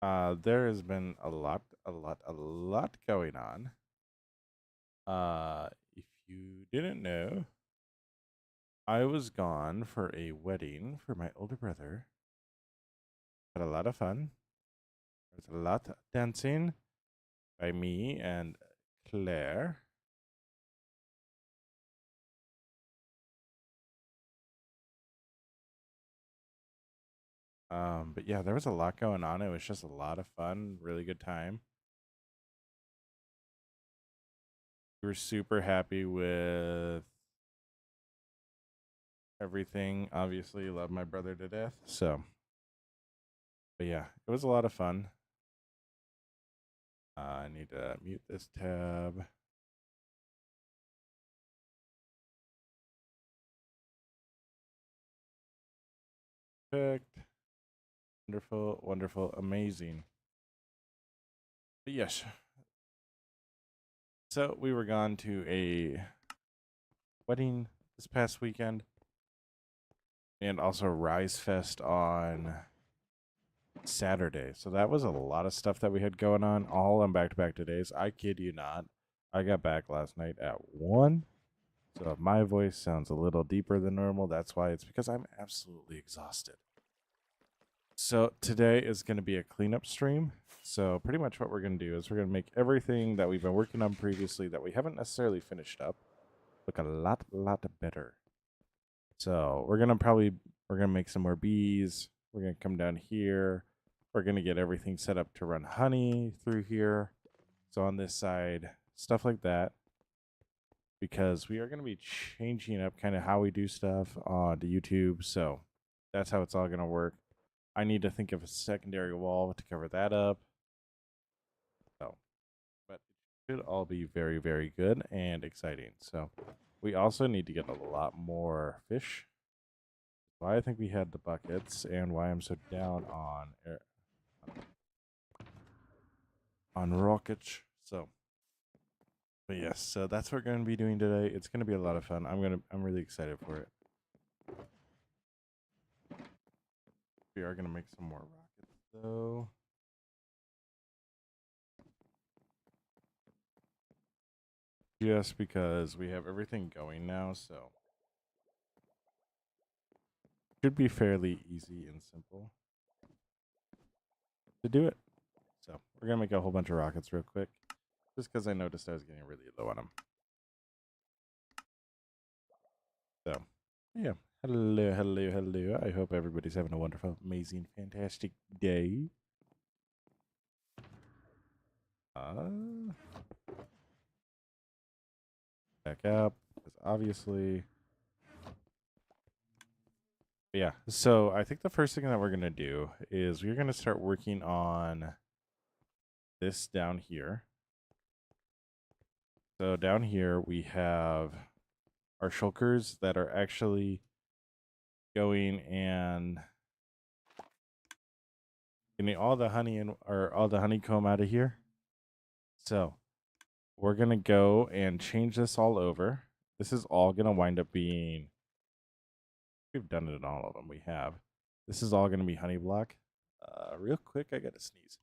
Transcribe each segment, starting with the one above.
There has been a lot going on. If you didn't know, I was gone for a wedding for my older brother. Had a lot of fun. There was a lot of dancing by me and Claire. But yeah, there was a lot going on. It was just a lot of fun, really good time. We were super happy with everything. Obviously, love my brother to death. But yeah, it was a lot of fun. I need to mute this tab. Perfect. Wonderful, wonderful, amazing. But yes. So we were gone to a wedding this past weekend and also Rise Fest on Saturday. So that was a lot of stuff that we had going on all on back to back days. I kid you not. I got back last night at 1. So if my voice sounds a little deeper than normal, that's why. It's because I'm absolutely exhausted. So today is going to be a cleanup stream. So pretty much what we're going to do is we're going to make everything that we've been working on previously that we haven't necessarily finished up look a lot better. So we're going to make some more bees. We're going to come down here. We're going to get everything set up to run honey through here. So on this side, stuff like that. Because we are going to be changing up kind of how we do stuff on the YouTube. So that's how it's all going to work. I need to think of a secondary wall to cover that up. So, but it should all be very, very good and exciting. So, we also need to get a lot more fish. Why I think we had the buckets and why I'm so down on rockets. So, but yes, so that's what we're going to be doing today. It's going to be a lot of fun. I'm really excited for it. We are going to make some more rockets though. Just because we have everything going now, so should be fairly easy and simple to do it. So we're gonna make a whole bunch of rockets real quick, just because I noticed I was getting really low on them. So yeah, hello. I hope everybody's having a wonderful, amazing, fantastic day. Back up, because obviously. Yeah, so I think the first thing that we're gonna do is we're gonna start working on this down here. So down here we have our shulkers that are actually going and getting all the honey or all the honeycomb out of here. So we're gonna go and change this all over. This is all gonna wind up being. We've done it in all of them. We have. This is all gonna be honey block. Real quick, I gotta sneeze.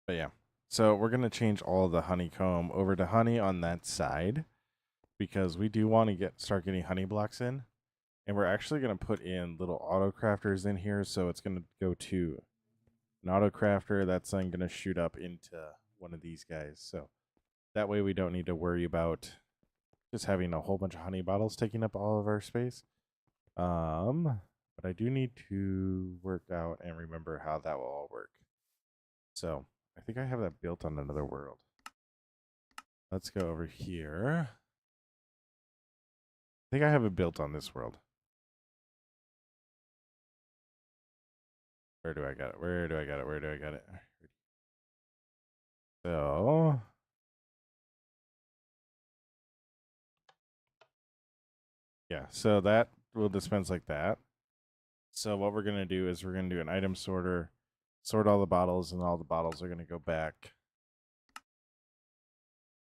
But yeah, so we're gonna change all the honeycomb over to honey on that side because we do want to start getting honey blocks in, and we're actually gonna put in little auto crafters in here. So it's gonna go to an auto crafter that's then gonna shoot up into one of these guys. So that way we don't need to worry about just having a whole bunch of honey bottles taking up all of our space. But I do need to work out and remember how that will all work. So I think I have that built on another world. Let's go over here. I think I have it built on this world. Where do I got it? Where do I got it? Where do I got it? So yeah, so that will dispense like that. So what we're gonna do is we're gonna do an item sorter, sort all the bottles, and all the bottles are gonna go back.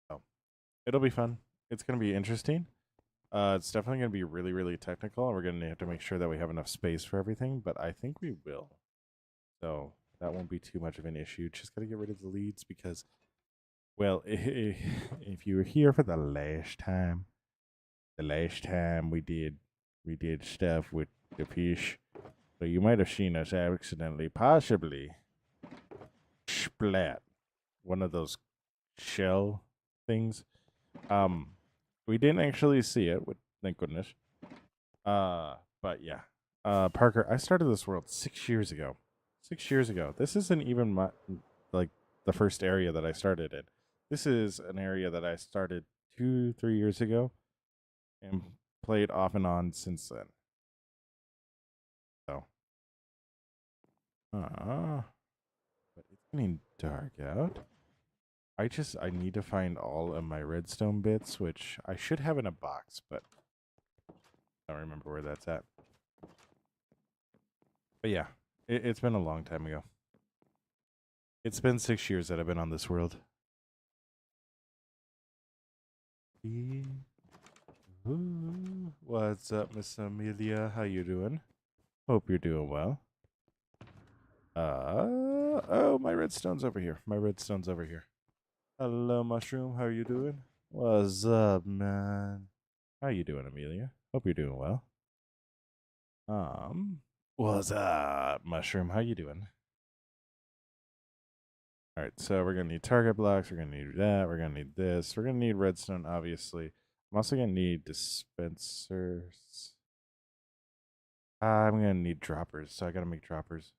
So it'll be fun. It's going to be interesting. It's definitely going to be really, really technical, and we're going to have to make sure that we have enough space for everything, but I think we will. So that won't be too much of an issue. Just got to get rid of the leads because, well, if you were here for the last time we did stuff with the fish, so you might have seen us accidentally, possibly, splat one of those shell things. We didn't actually see it, thank goodness. But yeah. Parker, I started this world 6 years ago. 6 years ago. This isn't even like the first area that I started in. This is an area that I started 2-3 years ago and played off and on since then. So, but it's getting dark out. I need to find all of my redstone bits, which I should have in a box, but I don't remember where that's at. But yeah, it's been a long time ago. It's been 6 years that I've been on this world. What's up, Miss Amelia? How you doing? Hope you're doing well. Oh, my redstone's over here. My redstone's over here. Hello, Mushroom. How are you doing? What's up, man? How you doing, Amelia? Hope you're doing well. What's up, Mushroom? How you doing? All right, so we're gonna need target blocks. We're gonna need that. We're gonna need this. We're gonna need redstone, obviously. I'm also gonna need dispensers. I'm gonna need droppers, so I gotta make droppers.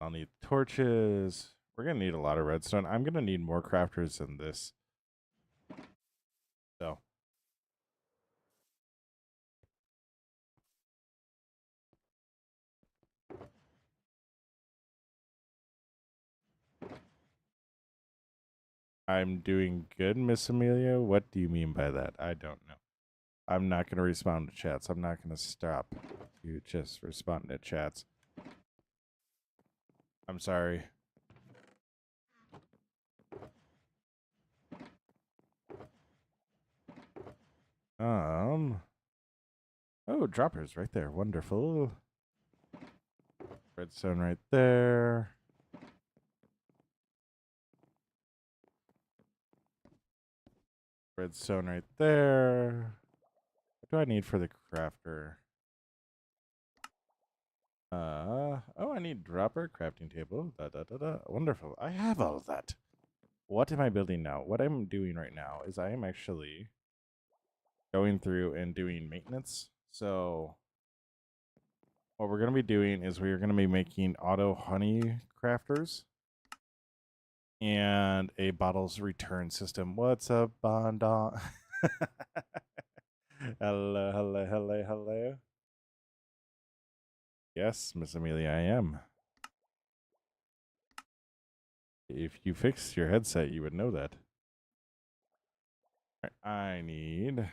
I'll need torches. We're gonna need a lot of redstone. I'm gonna need more crafters than this. So. I'm doing good, Miss Amelia. What do you mean by that? I don't know. I'm not gonna respond to chats. I'm not gonna stop you just responding to chats. I'm sorry. Oh, droppers right there. Wonderful. Redstone right there. Redstone right there. What do I need for the crafter? Oh, I need dropper, crafting table. Wonderful. I have all of that. What am I building now? What I'm doing right now is I am actually going through and doing maintenance. So what we're going to be doing is we're going to be making auto honey crafters and a bottles return system. What's up, Bondon? Hello. Yes, Miss Amelia, I am. If you fix your headset, you would know that. All right, I need...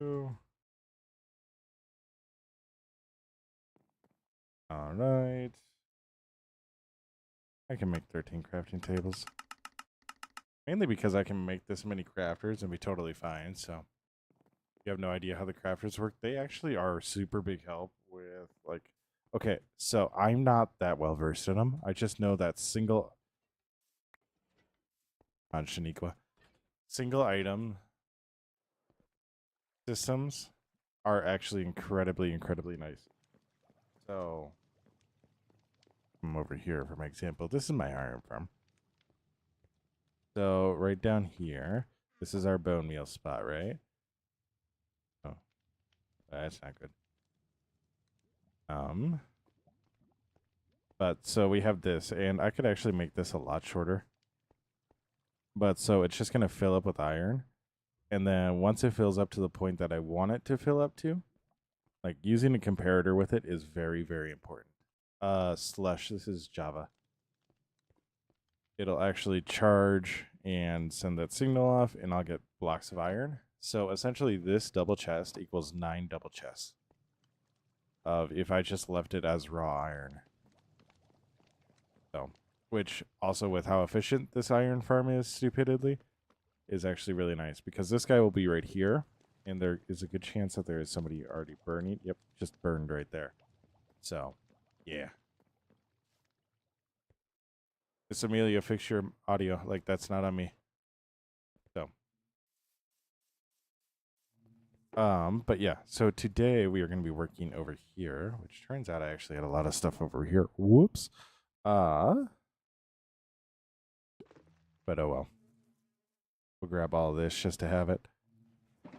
All right. I can make 13 crafting tables. Mainly because I can make this many crafters and be totally fine, so... You have no idea how the crafters work. They actually are super big help with, like... Okay, so I'm not that well versed in them. I just know that single... On Shaniqua. Single item systems are actually incredibly nice. So... I'm over here for my example. This is my iron farm. So right down here, this is our bone meal spot, right? Oh, that's not good. But so we have this, and I could actually make this a lot shorter. But so it's just gonna fill up with iron, and then once it fills up to the point that I want it to fill up to, like using a comparator with it is very important. Slush, this is Java. It'll actually charge and send that signal off, and I'll get blocks of iron. So essentially, this double chest equals 9 double chests. of if I just left it as raw iron. So, which also with how efficient this iron farm is, stupidly, is actually really nice because this guy will be right here, and there is a good chance that there is somebody already burning. Yep, just burned right there. So, yeah. It's Amelia, fix your audio. Like, that's not on me. So. But yeah, so today we are going to be working over here, which turns out I actually had a lot of stuff over here. Whoops. But oh well. We'll grab all of this just to have it.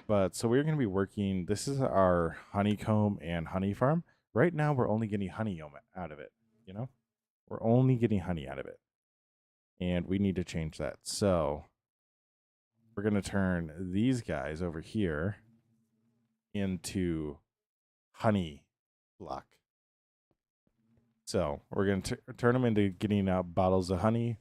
But so we're going to be working, this is our honeycomb and honey farm. Right now we're only getting honey out of it, you know? We're only getting honey out of it. And we need to change that. So we're going to turn these guys over here into honey block. So we're going to turn them into getting out bottles of honey.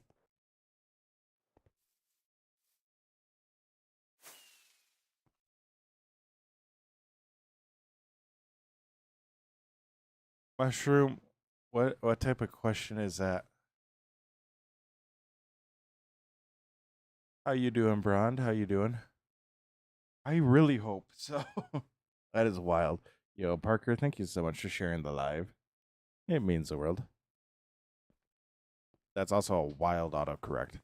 Mushroom, what type of question is that? How you doing, Brond? How you doing? I really hope so. That is wild. Yo, Parker, thank you so much for sharing the live. It means the world. That's also a wild autocorrect.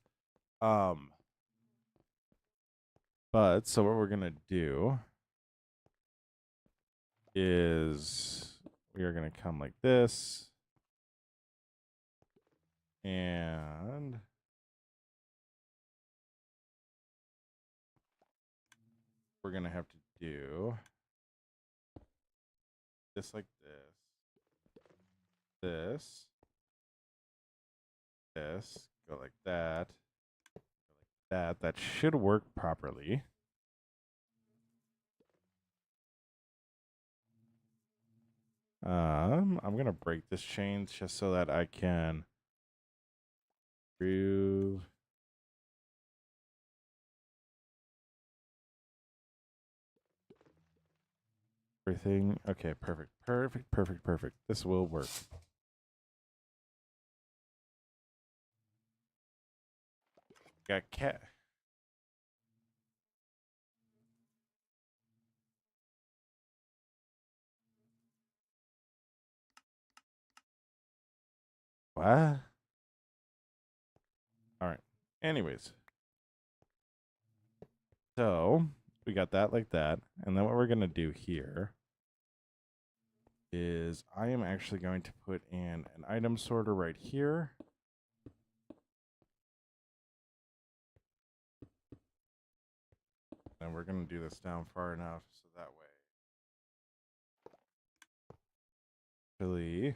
But so what we're gonna do is we are gonna come like this, and we're gonna have to do this like this, go like that, that should work properly. I'm gonna break this chain just so that I can groove. Everything. Okay, perfect. This will work. Got cat. What? All right. Anyways. So we got that like that. And then what we're going to do here is I am actually going to put in an item sorter right here. And we're going to do this down far enough so that way. Actually,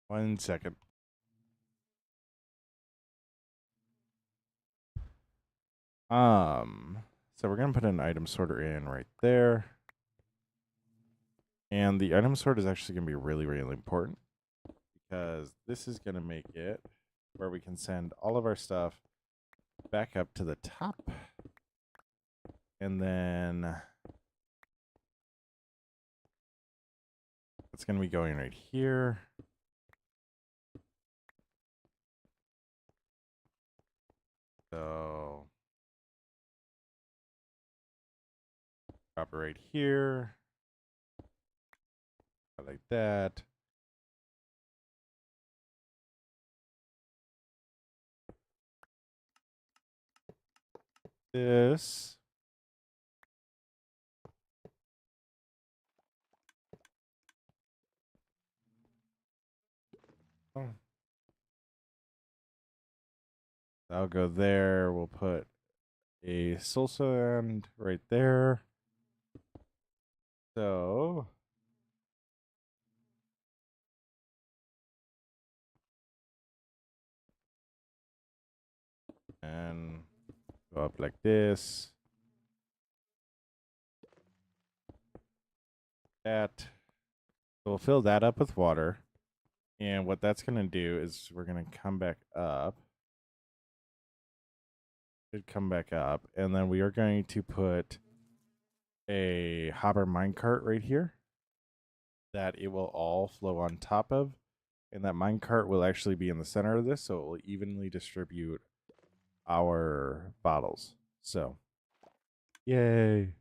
1 second. So we're gonna put an item sorter in right there. And the item sort is actually gonna be really, really important because this is gonna make it where we can send all of our stuff back up to the top. And then it's gonna be going right here. So drop it right here. Like that. This. Oh. I'll go there. We'll put a soul sand right there. So and go up like this. That. So we'll fill that up with water. And what that's going to do is we're going to come back up. Should come back up. And then we are going to put a hopper minecart right here that it will all flow on top of. And that minecart will actually be in the center of this, so it will evenly distribute our bottles. So, yay.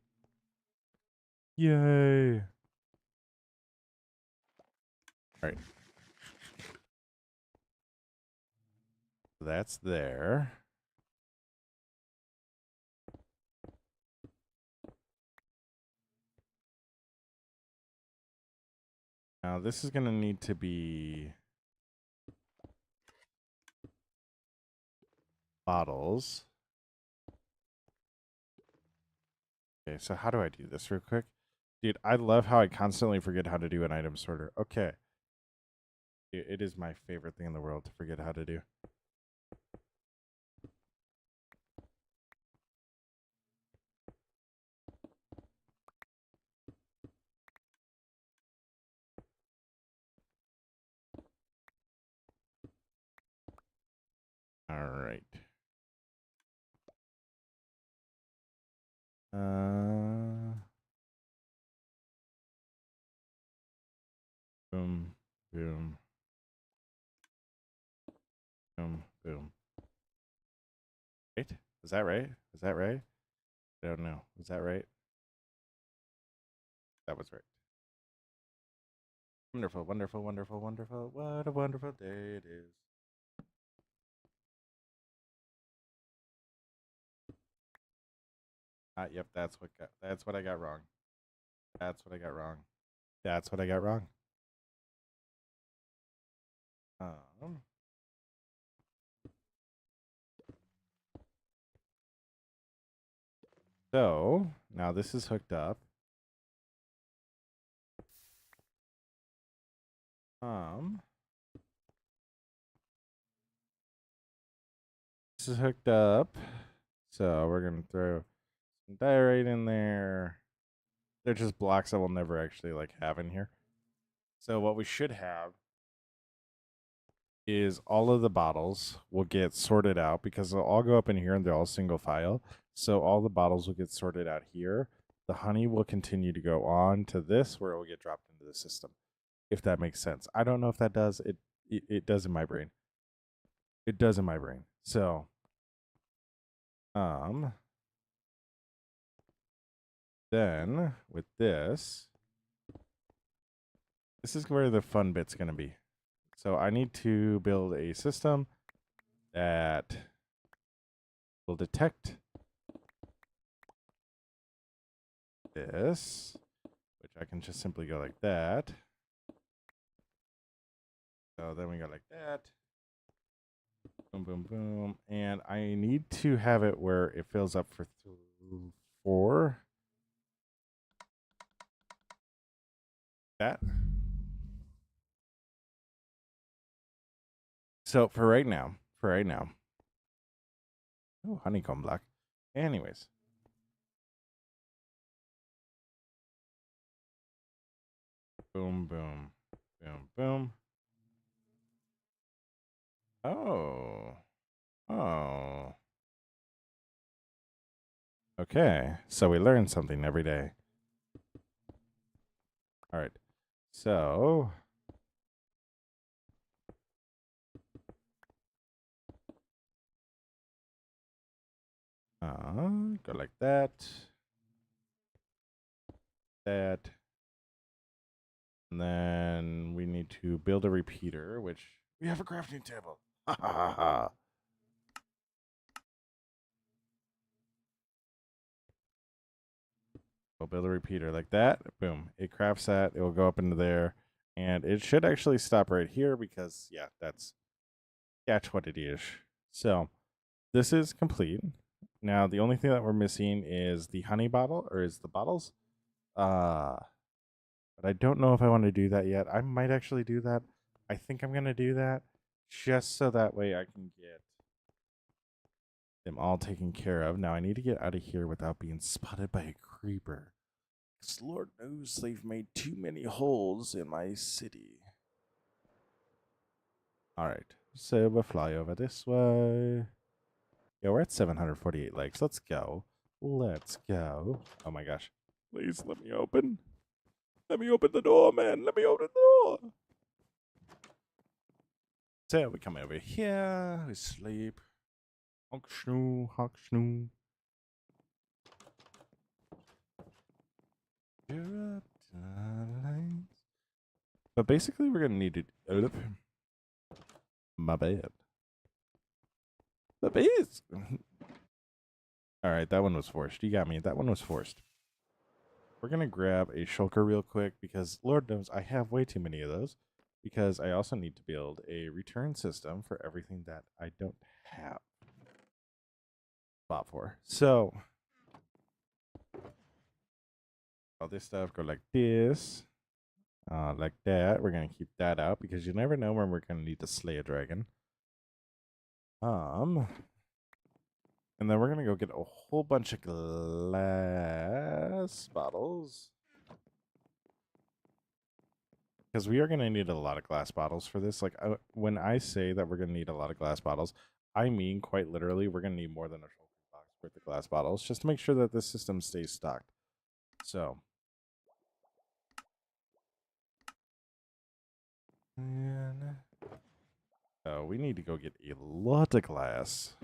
Yay. All right. That's there. Now, this is going to need to be bottles. Okay, so how do I do this real quick? Dude, I love how I constantly forget how to do an item sorter. Okay. It is my favorite thing in the world to forget how to do. All right. Boom, boom, boom, boom. Right? Is that right? Is that right? I don't know. Is that right? That was right. Wonderful, wonderful, wonderful, wonderful. What a wonderful day it is. Yep, that's what I got wrong. That's what I got wrong. That's what I got wrong. Um, so now this is hooked up. This is hooked up. So we're gonna throw some diorite in there. They're just blocks that we'll never actually like have in here. So what we should have is all of the bottles will get sorted out because they'll all go up in here and they're all single file. So all the bottles will get sorted out here. The honey will continue to go on to this where it will get dropped into the system. If that makes sense. I don't know if that does. It does in my brain. It does in my brain. So then with this is where the fun bit's going to be. So I need to build a system that will detect this, which I can just simply go like that. So then we go like that. Boom, boom, boom. And I need to have it where it fills up for 4. That. So for right now. Oh, honeycomb block. Anyways. Boom, boom, boom, boom. Oh. Oh. Okay. So we learn something every day. All right. So go like that. That. And then we need to build a repeater, which we have a crafting table. Ha ha ha ha. We'll build a repeater like that. Boom. It crafts that. It will go up into there. And it should actually stop right here because, yeah, that's what it is. So this is complete. Now, the only thing that we're missing is the honey bottle, or is the bottles. But I don't know if I want to do that yet. I might actually do that. I think I'm going to do that just so that way I can get them all taken care of. Now, I need to get out of here without being spotted by a creeper. Because Lord knows they've made too many holes in my city. All right. So we'll fly over this way. Yeah, we're at 748 legs. Let's go. Let's go. Oh my gosh. Please let me open. Let me open the door, man. Let me open the door. So we come over here. We sleep. Honk schnoo, honk schnoo. But basically, we're gonna need to. My bad. The bees. All right, that one was forced. You got me. That one was forced. We're gonna grab a shulker real quick because Lord knows I have way too many of those. Because I also need to build a return system for everything that I don't have spot for. So all this stuff go like this, like that. We're gonna keep that out because you never know when we're gonna need to slay a dragon. And then we're gonna go get a whole bunch of glass bottles. Because we are going to need a lot of glass bottles for this. Like, when I say that we're going to need a lot of glass bottles, I mean quite literally we're going to need more than a shulker box worth of glass bottles just to make sure that this system stays stocked. So, we need to go get a lot of glass.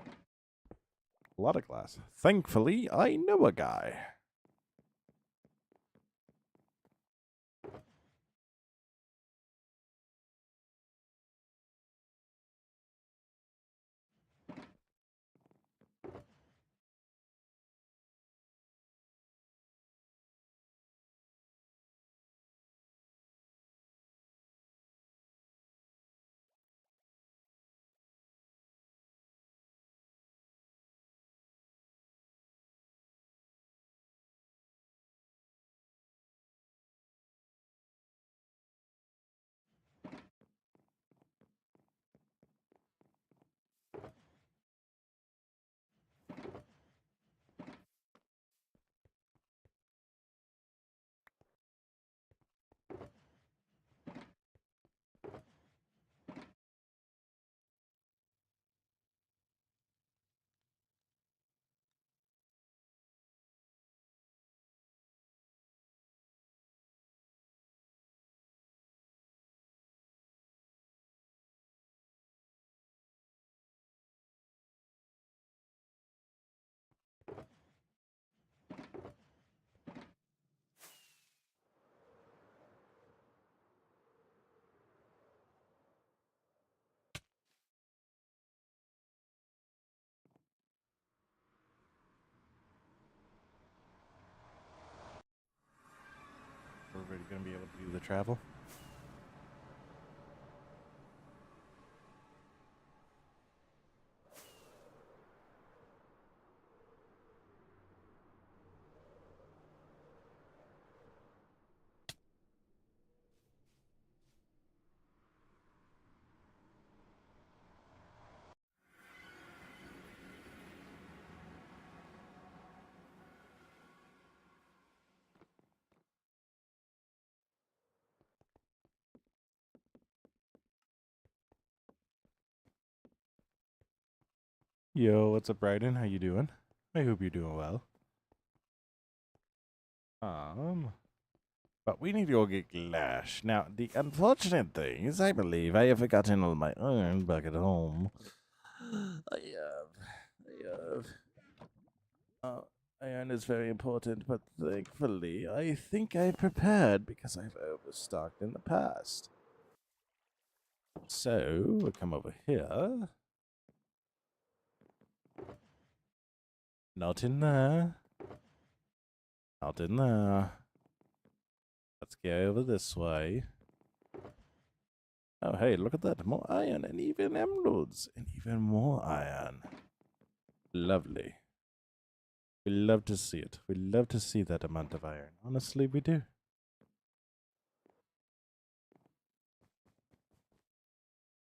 A lot of glass. Thankfully, I know a guy. Everybody going to be able to do the travel? Yo, what's up, Bryden? How you doing? I hope you're doing well. But we need to go get glass. Now, the unfortunate thing is I believe I have forgotten all my iron back at home. I have. Iron is very important, but thankfully, I think I prepared because I've overstocked in the past. So, we'll come over here. Not in there. Not in there. Let's go over this way. Oh, hey, look at that. More iron and even emeralds and even more iron. Lovely. We love to see it. We love to see that amount of iron. Honestly, we do.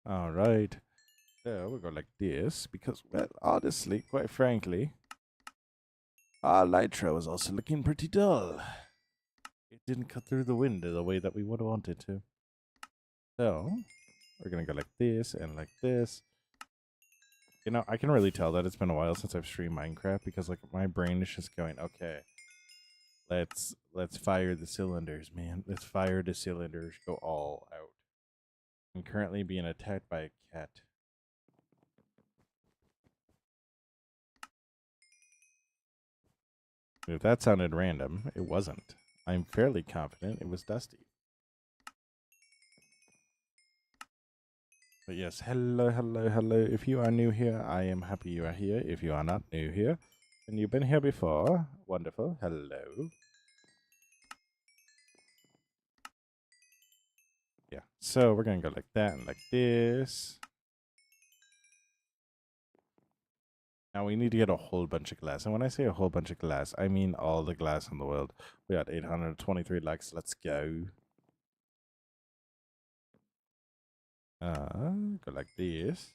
All right. So we'll go like this because, well, honestly, quite frankly, our nitro is also looking pretty dull. It didn't cut through the window the way that we would have wanted to. So, We're gonna go like this and like this. You know, I can really tell that it's been a while since I've streamed Minecraft because like my brain is just going, okay, let's fire the cylinders, man. Let's fire the cylinders, go all out. I'm currently being attacked by a cat. If that sounded random, it wasn't. I'm fairly confident it was Dusty. But yes, hello, hello, hello. If you are new here, I am happy you are here. If you are not new here, and you've been here before, wonderful, hello. Yeah, so we're going to go like that and like this. Now we need to get a whole bunch of glass. And when I say a whole bunch of glass, I mean all the glass in the world. We got 823 likes. Let's go. Go like this.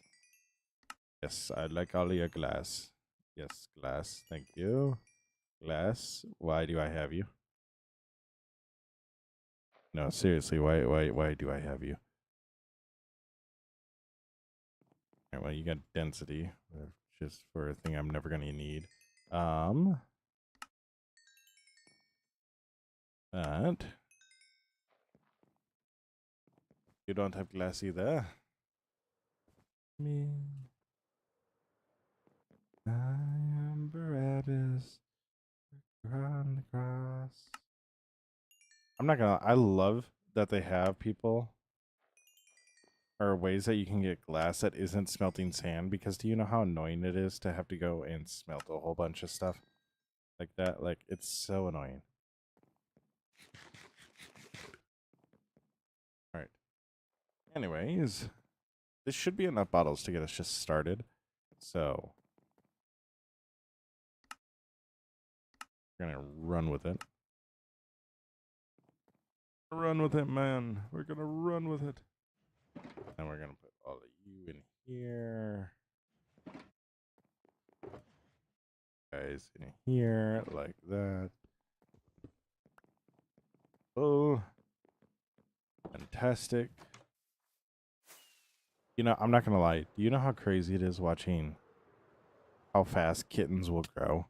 Yes, I like all your glass. Yes, glass. Thank you. Glass. Why do I have you? No, seriously, why do I have you? All right, well, you got density, just for a thing I'm never gonna need. But you don't have glass either. Me. I am Barabbas. On the cross. I'm not gonna. I love that they have people or ways that you can get glass that isn't smelting sand. Because do you know how annoying it is to have to go and smelt a whole bunch of stuff like that? Like it's so annoying. All right. Anyways, this should be enough bottles to get us just started. So we're gonna run with it. Run with it, man. We're gonna run with it. And we're gonna put all of you in here. Guys in here, like that. Oh, fantastic. You know, I'm not gonna lie. Do you know how crazy it is watching how fast kittens will grow?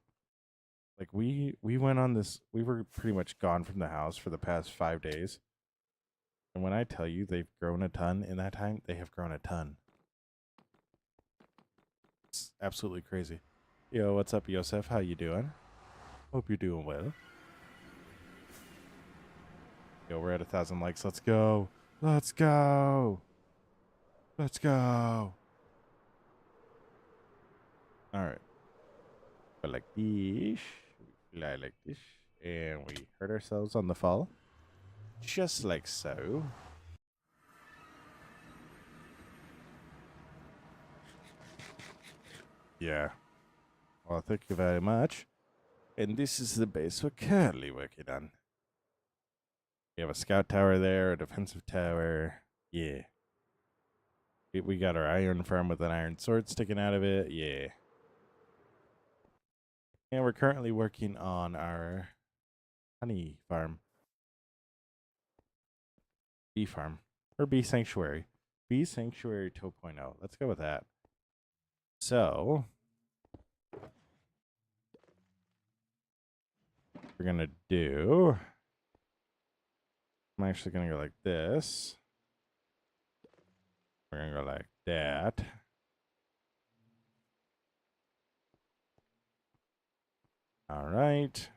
Like we went on this, we were pretty much gone from the house for the past 5 days. And when I tell you they've grown a ton in that time, they have grown a ton. It's absolutely crazy. Yo, what's up, Yosef? How you doing? Hope you're doing well. Yo, we're at 1,000 likes. Let's go. Let's go. Let's go. All right. But like this. Fly like this. And we hurt ourselves on the fall. Just like so. Yeah. Well, thank you very much. And this is the base we're currently working on. We have a scout tower there, a defensive tower. Yeah. We got our iron farm with an iron sword sticking out of it. Yeah. And we're currently working on our honey farm. Bee farm. Or bee sanctuary. Bee sanctuary 2.0. Let's go with that. So we're going to do... I'm actually going to go like this. We're going to go like that. All right.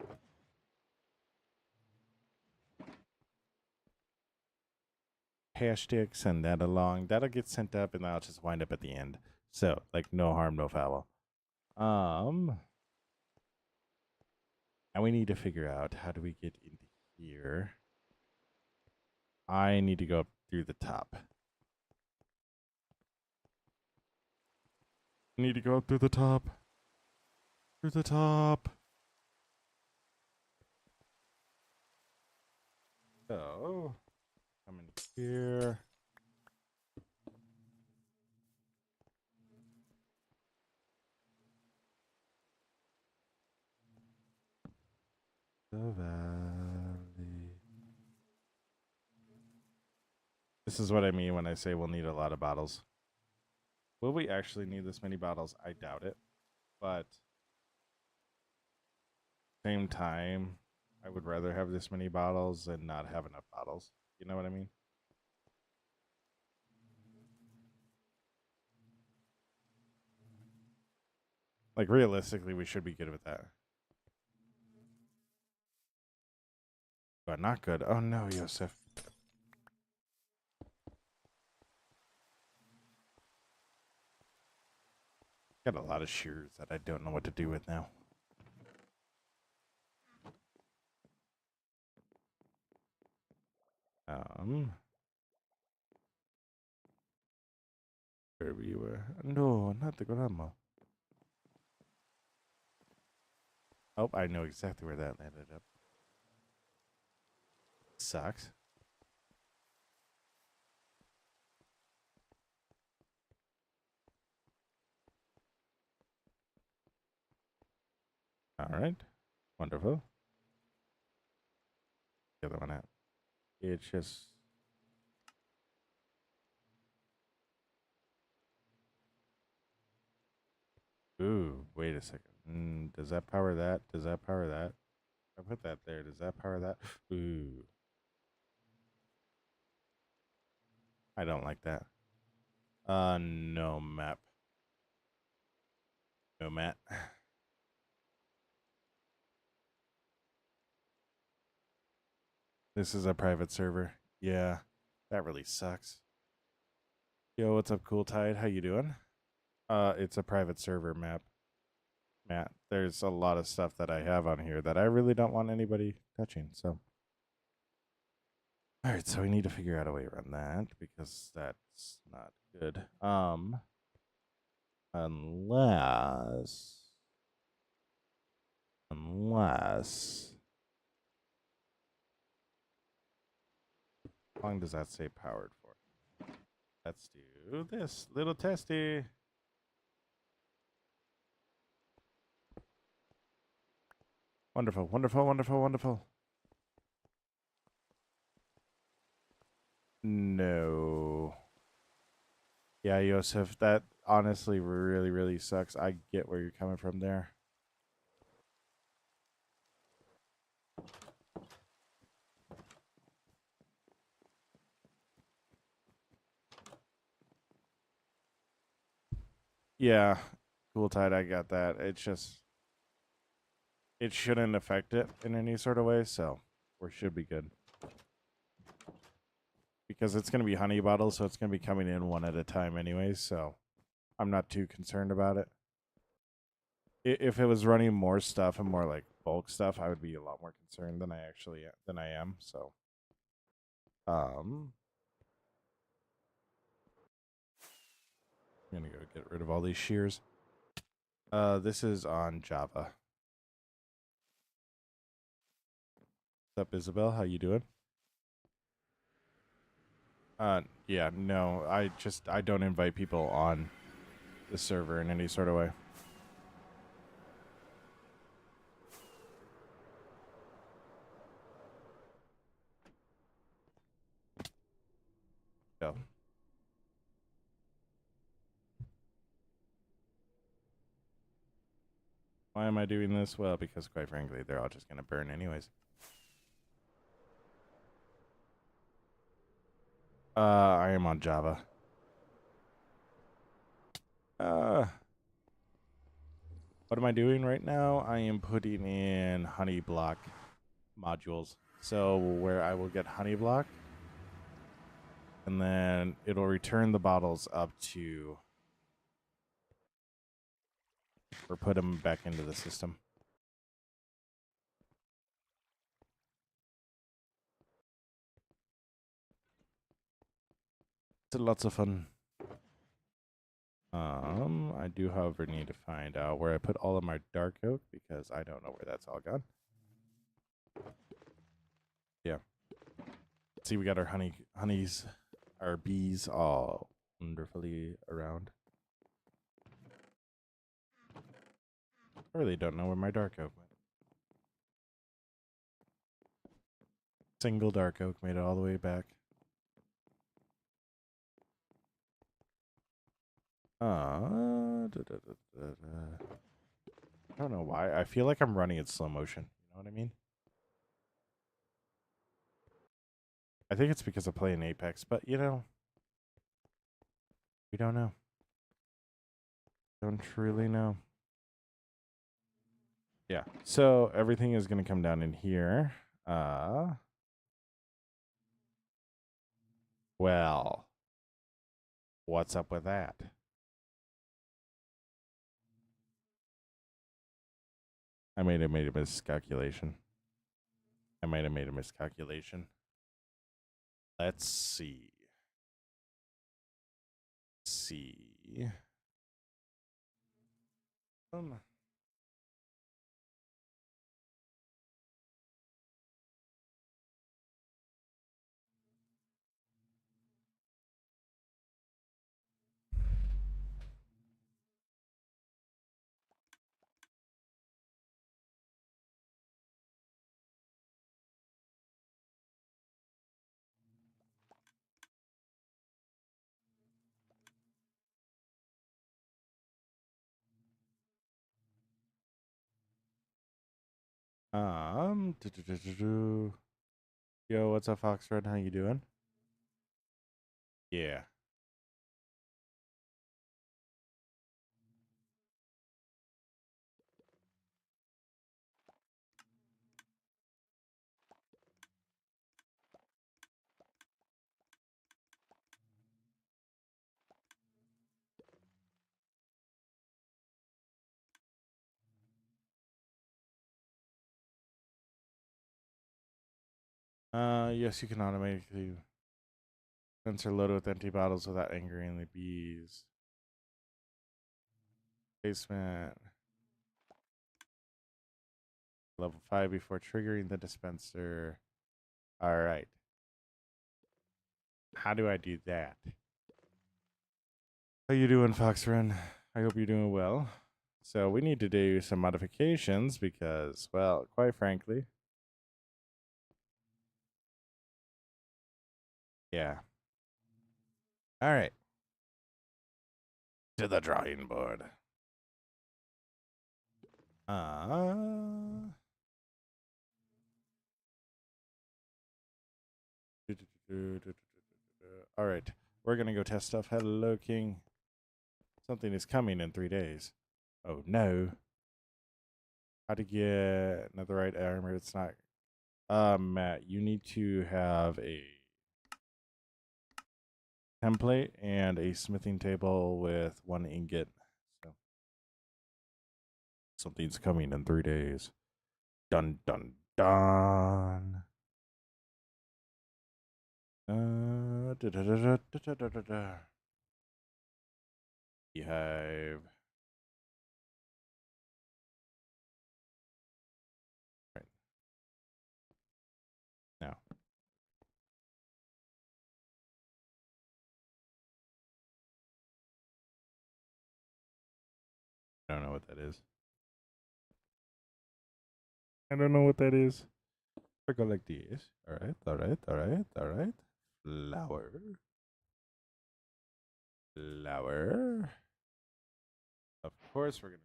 Hashtag send that along. That'll get sent up and that'll just wind up at the end. So, like, no harm, no foul. And we need to figure out how do we get into here. I need to go up through the top. I need to go up through the top. Through the top. So, come in here. The valley. This is what I mean when I say we'll need a lot of bottles. Will we actually need this many bottles? I doubt it. But same time, I would rather have this many bottles than not have enough bottles. You know what I mean? Like, realistically, we should be good with that. But not good. Oh no, Yosef. Got a lot of shears that I don't know what to do with now. Where we were. No, not the grandma. Oh, I know exactly where that landed up. Sucks. All right. Wonderful. The other one out. It's just. Ooh, wait a second. Does that power that? Does that power that? I put that there. Does that power that? Ooh. I don't like that. No map. No Matt. This is a private server. Yeah, that really sucks. Yo, what's up, Cool Tide? How you doing? It's a private server map. Matt, there's a lot of stuff that I have on here that I really don't want anybody touching. So, all right, so we need to figure out a way around that because that's not good. Unless how long does that say powered for? Let's do this little testy. Wonderful, wonderful, wonderful, wonderful. No. Yeah, Yosef, that honestly really, really sucks. I get where you're coming from there. Yeah, Cool Tide, I got that. It's just, it shouldn't affect it in any sort of way, so we should be good. Because it's going to be honey bottles, so it's going to be coming in one at a time anyways, so I'm not too concerned about it. If it was running more stuff and more like bulk stuff, I would be a lot more concerned than I am, so I'm gonna go get rid of all these shears. This is on Java. What's up, Isabel? How you doing? Yeah, no, I don't invite people on the server in any sort of way. Yeah. Why am I doing this? Well, because quite frankly, they're all just gonna burn anyways. I am on Java. What am I doing right now? I am putting in honey block modules. So where I will get honey block, and then it'll return the bottles up to, or put them back into the system. It's lots of fun. I do, however, need to find out where I put all of my dark oak because I don't know where that's all gone. Yeah. See, we got our honeys, our bees all wonderfully around. I really don't know where my dark oak went. Single dark oak made it all the way back. I don't know why. I feel like I'm running in slow motion. You know what I mean? I think it's because I play in Apex, but you know, we don't know. Don't really know. Yeah. So everything is going to come down in here. Well, what's up with that? I might have made a miscalculation. Let's see. Um, Yo, what's up, Foxred? How you doing? Yeah. Yes, you can automatically sensor loaded with empty bottles without angering the bees. Basement. Level 5 before triggering the dispenser. All right. How do I do that? How you doing, Foxrun? I hope you're doing well. So we need to do some modifications because, well, quite frankly, yeah. All right. To the drawing board. Uh, all right. We're going to go test stuff. Hello, King. Something is coming in 3 days. Oh, no. How to get netherite armor? It's not. Matt, you need to have a template and a smithing table with 1 ingot. So something's coming in 3 days. Dun dun dun. Beehive. Right now. I don't know what that is. I don't know what that is. I go like this. All right, all right, all right, all right. Flower. Flower. Of course, we're gonna.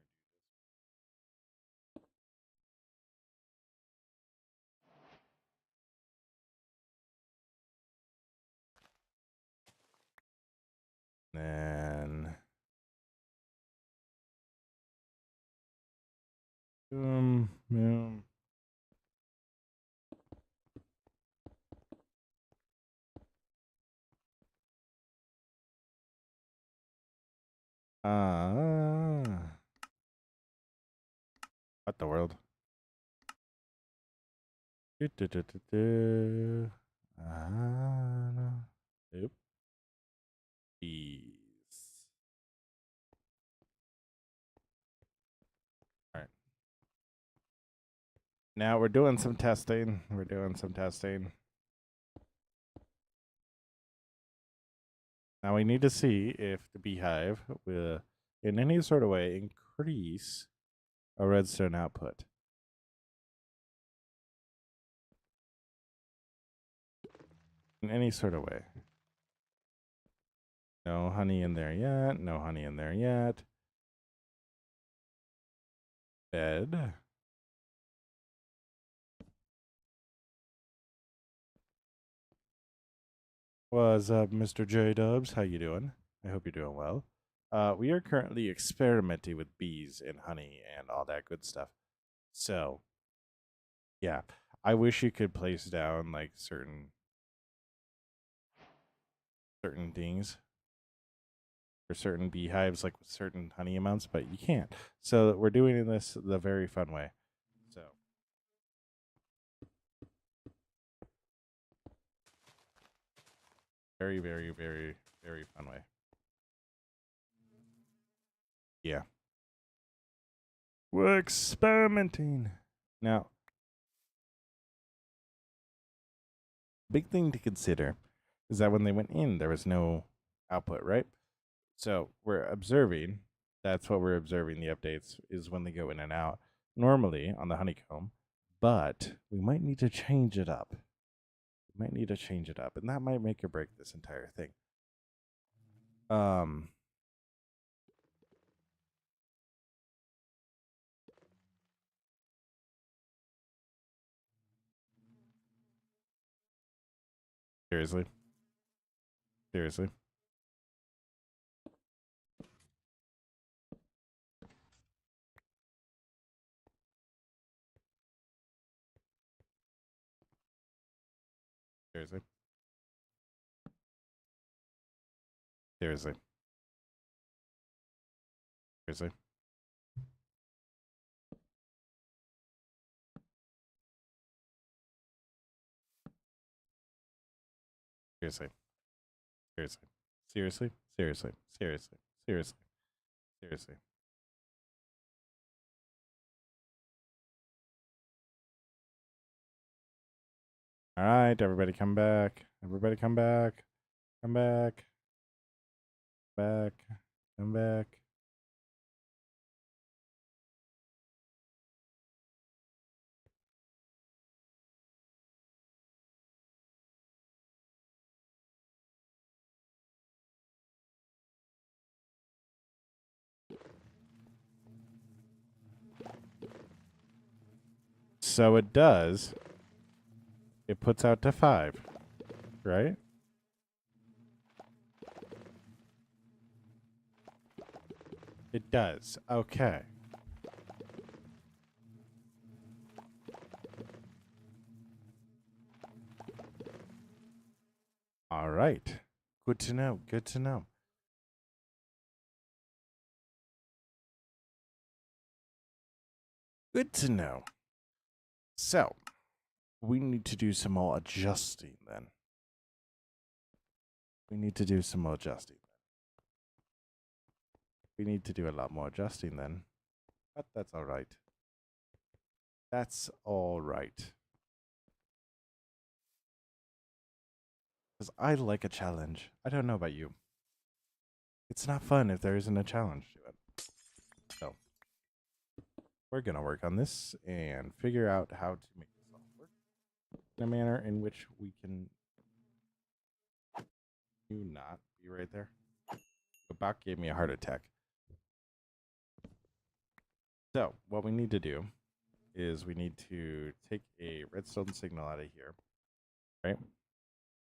Then. Yeah. What the world? Yep. Bees. All right. Now we're doing some testing. Now we need to see if the beehive will, in any sort of way, increase a redstone output. In any sort of way. No honey in there yet. No honey in there yet. Bed. What's up, Mr. J Dubs? How you doing? I hope you're doing well. We are currently experimenting with bees and honey and all that good stuff. So, yeah, I wish you could place down like certain things for certain beehives, like with certain honey amounts, but you can't. So we're doing this the very fun way. So. Very, very, very, very fun way. Yeah. We're experimenting. Now, big thing to consider is that when they went in, there was no output, right? So we're observing. That's what we're observing. The updates is when they go in and out, normally on the honeycomb, but we might need to change it up. We might need to change it up, and that might make or break this entire thing. Seriously. Seriously. Seriously. Seriously. Seriously. Seriously. Seriously. Seriously. Seriously. Seriously. Seriously. Seriously. All right, everybody come back. Everybody come back. Come back. Back. Come back. So it does. It puts out to 5, right? It does. Okay. All right. Good to know. Good to know. Good to know. So, we need to do some more adjusting then. We need to do some more adjusting. We need to do a lot more adjusting then. But that's all right. That's all right. Because I like a challenge. I don't know about you. It's not fun if there isn't a challenge to it. So, we're going to work on this and figure out how to make this all work in a manner in which we can not be right there. The bot gave me a heart attack. So, what we need to do is we need to take a redstone signal out of here, right?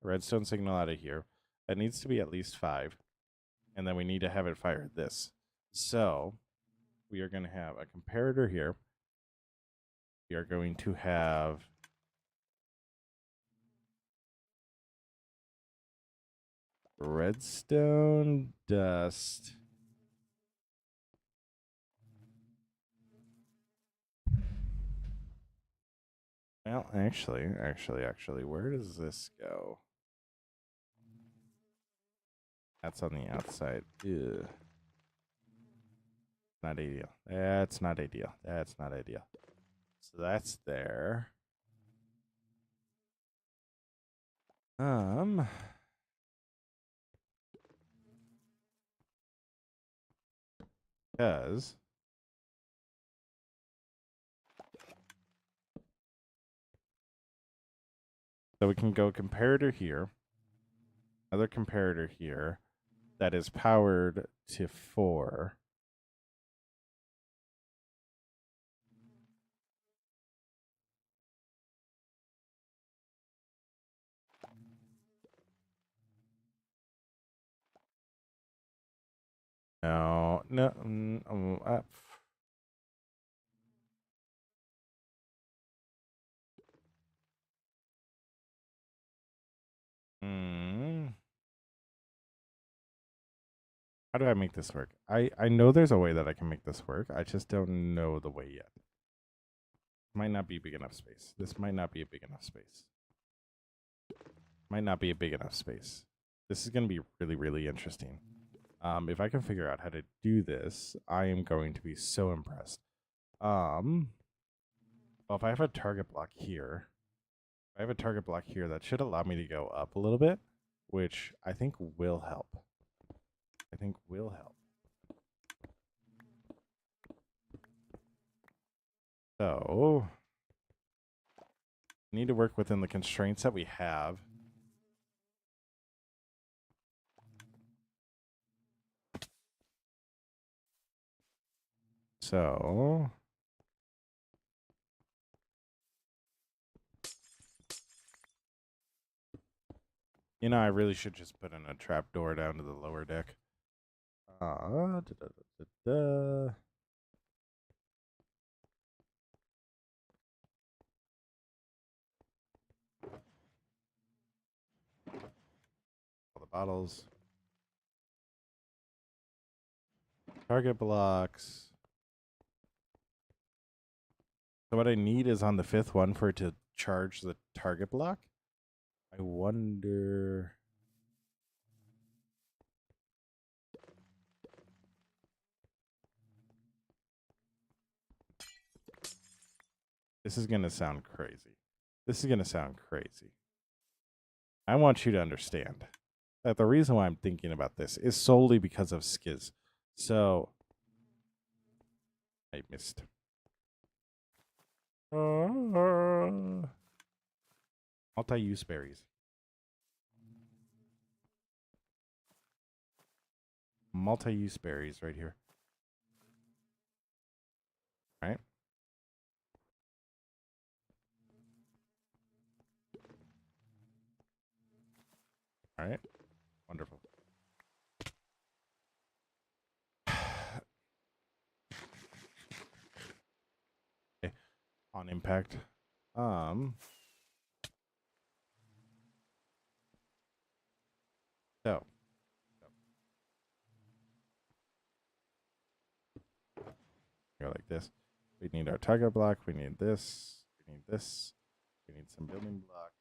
A redstone signal out of here. That needs to be at least 5. And then we need to have it fire this. So, we are going to have a comparator here. We are going to have redstone dust. Well, actually, where does this go? That's on the outside. Ew. Not ideal. That's not ideal. That's not ideal. So that's there. Because so we can go comparator here, another comparator here, that is powered to 4. No, no. How do I make this work? I know there's a way that I can make this work. I just don't know the way yet. Might not be big enough space. This might not be a big enough space. Might not be a big enough space. This is going to be really, really interesting. If I can figure out how to do this, I am going to be so impressed. Well, if I have a target block here, that should allow me to go up a little bit, which I think will help. So, need to work within the constraints that we have. So, I really should just put in a trap door down to the lower deck. All the bottles. Target blocks. So what I need is on the 5th one for it to charge the target block. I wonder... This is going to sound crazy. I want you to understand that the reason why I'm thinking about this is solely because of Skiz. So, I missed. Multi-use berries. Multi-use berries right here. Right? All right. Wonderful. Okay. On impact. So. Go like this. We need our target block. We need this. We need this. We need some building block.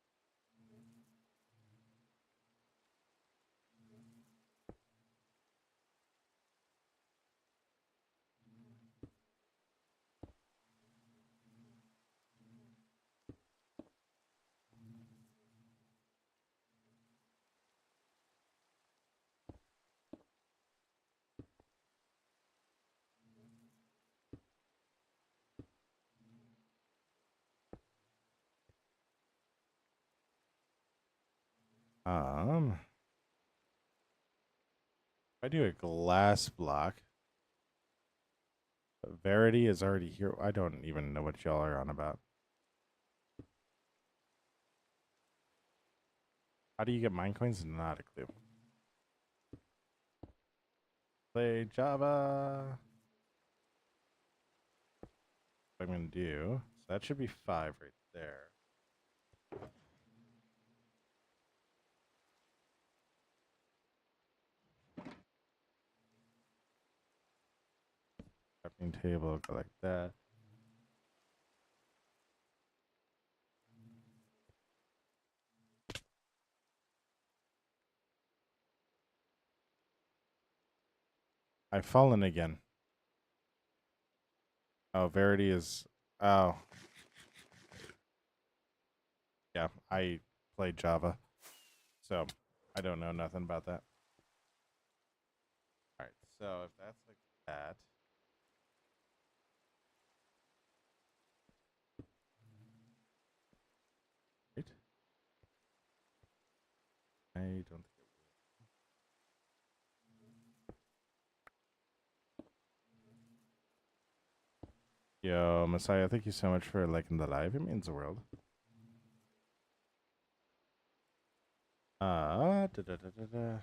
If I do a glass block, Verity is already here. I don't even know what y'all are on about. How do you get mine coins? Not a clue. Play Java. What I'm going to do. So that should be 5 right there. Crafting table, go like that. I've fallen again. Oh, Verity is... Oh. Yeah, I play Java. So, I don't know nothing about that. Alright, so if that's like that... Right? I don't think it will. Yo, Messiah, thank you so much for liking the live. It means the world. Da, da, da, da, da.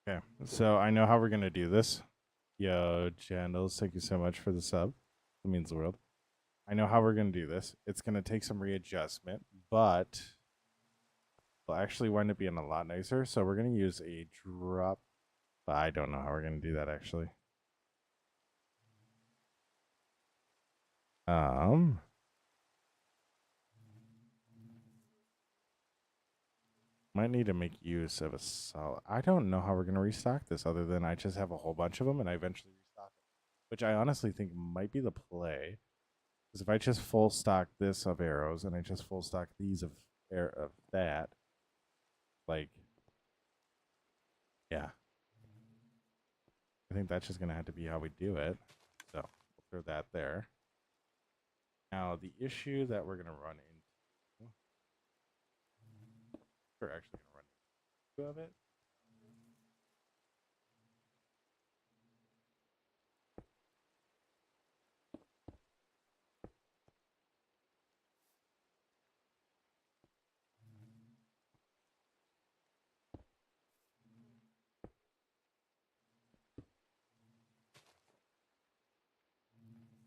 Okay, so I know how we're gonna do this. Yo, Jandals, thank you so much for the sub. It means the world. I know how we're gonna do this. It's gonna take some readjustment, but will actually wind up being a lot nicer. So we're gonna use a drop. But I don't know how we're gonna do that actually. Might need to make use of a solid. I don't know how we're gonna restock this other than I just have a whole bunch of them and I eventually restock them, which I honestly think might be the play. Because if I just full stock this of arrows and I just full stock these of that, like, yeah, I think that's just gonna have to be how we do it. So we'll throw that there. Now the issue that we're gonna run into, we're actually gonna run into of it.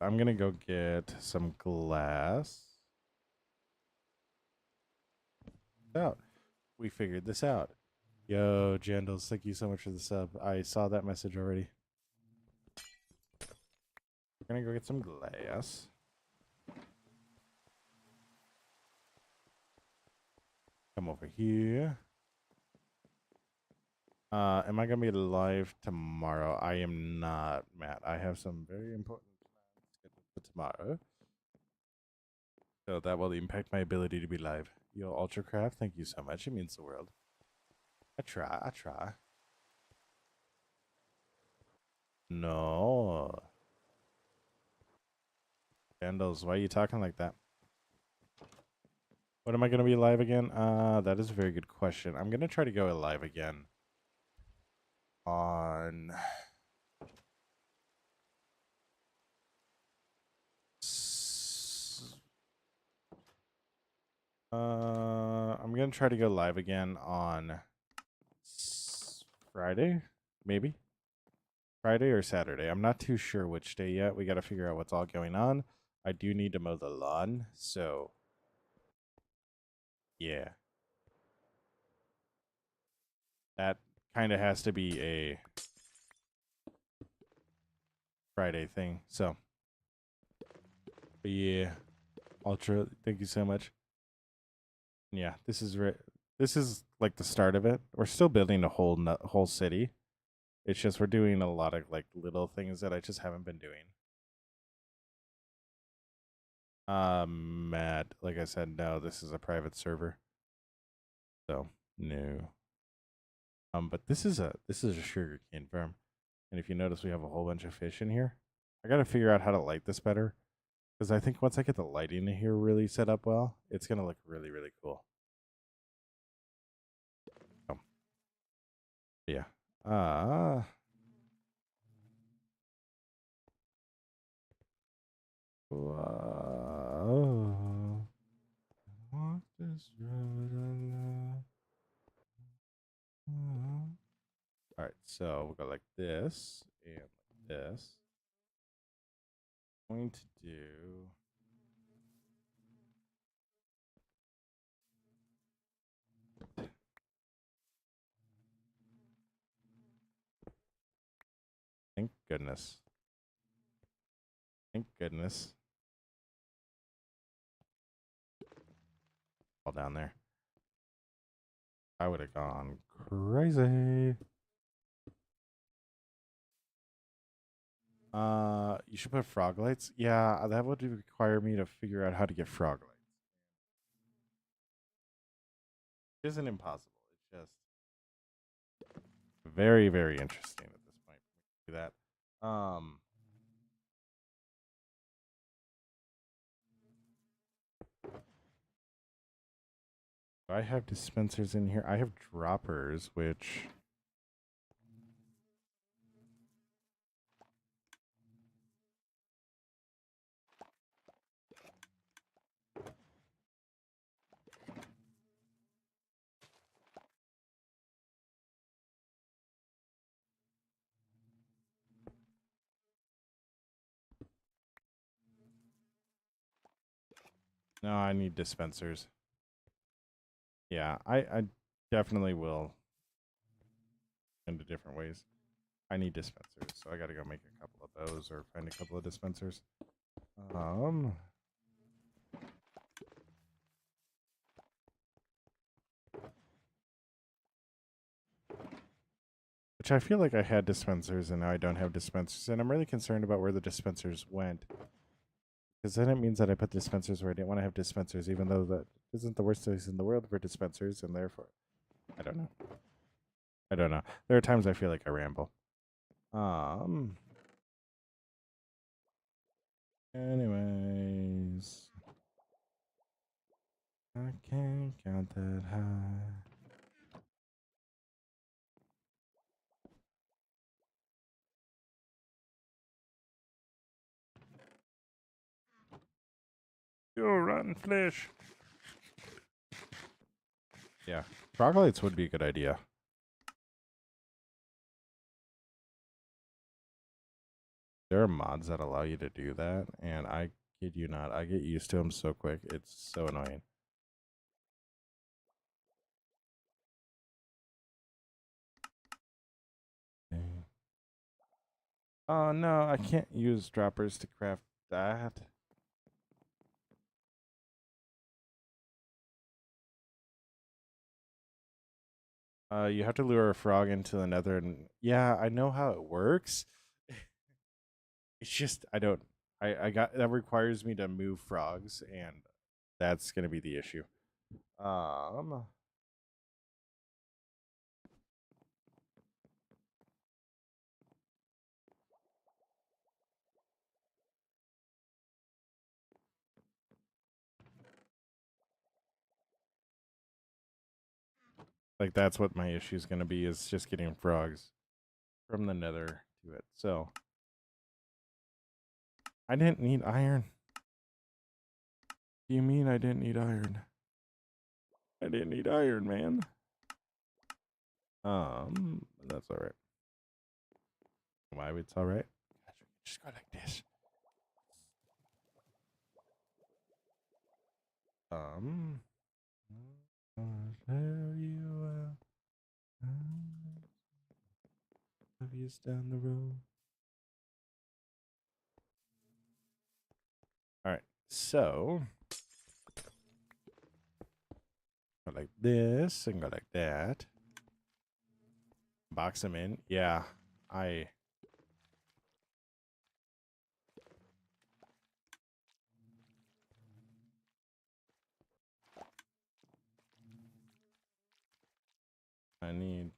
I'm gonna go get some glass. Out. We figured this out. Yo, Jandals, thank you so much for the sub. I saw that message already. We're gonna go get some glass. Come over here. Am I gonna be live tomorrow? I am not, Matt. I have some very important plans scheduled for tomorrow. So that will impact my ability to be live. Yo, Ultracraft, thank you so much. It means the world. I try. No. Jandals, why are you talking like that? What am I going to be live again? That is a very good question. I'm going to try to go live again on I'm going to try to go live again on Friday, maybe. Friday or Saturday. I'm not too sure which day yet. We got to figure out what's all going on. I do need to mow the lawn, so yeah. That kind of has to be a Friday thing. So, but yeah, Ultra, thank you so much. Yeah, this is like the start of it. We're still building a whole city. It's just we're doing a lot of like little things that I just haven't been doing. Matt, like I said, no, this is a private server. So no. But this is a sugarcane farm. And if you notice, we have a whole bunch of fish in here. I gotta figure out how to light this better. Because I think once I get the lighting in here really set up well, it's gonna look really, really cool. Yeah. Walk this road alone. All right, so we'll go like this and like this. I'm going to do thank goodness. Thank goodness. All down there. I would have gone crazy. You should put frog lights. Yeah, that would require me to figure out how to get frog lights. It isn't impossible. It's just very, very interesting at this point. Do that. Do I have dispensers in here? I have droppers, which no, I need dispensers. Yeah, I definitely will into different ways. I need dispensers, so I gotta go make a couple of those or find a couple of dispensers. Which I feel like I had dispensers and now I don't have dispensers, and I'm really concerned about where the dispensers went. Because then it means that I put dispensers where I didn't want to have dispensers, even though that isn't the worst place in the world for dispensers, and therefore, I don't know. I don't know. There are times I feel like I ramble. Anyways, I can't count that high. You're rotten flesh. Yeah, troglodytes would be a good idea. There are mods that allow you to do that, and I kid you not, I get used to them so quick. It's so annoying. Okay. Oh no, I can't use droppers to craft that. You have to lure a frog into the nether, and yeah, I know how it works. It's just I don't. I got that requires me to move frogs, and that's gonna be the issue. Um, like that's what my issue is gonna be, is just getting frogs from the nether to it. So I didn't need iron. Do you mean I didn't need iron? I didn't need iron, man. That's all right. Why it's all right? Just go like this. I'll tell you years down the road. All right, so go like this and go like that. Box them in. Yeah, I need.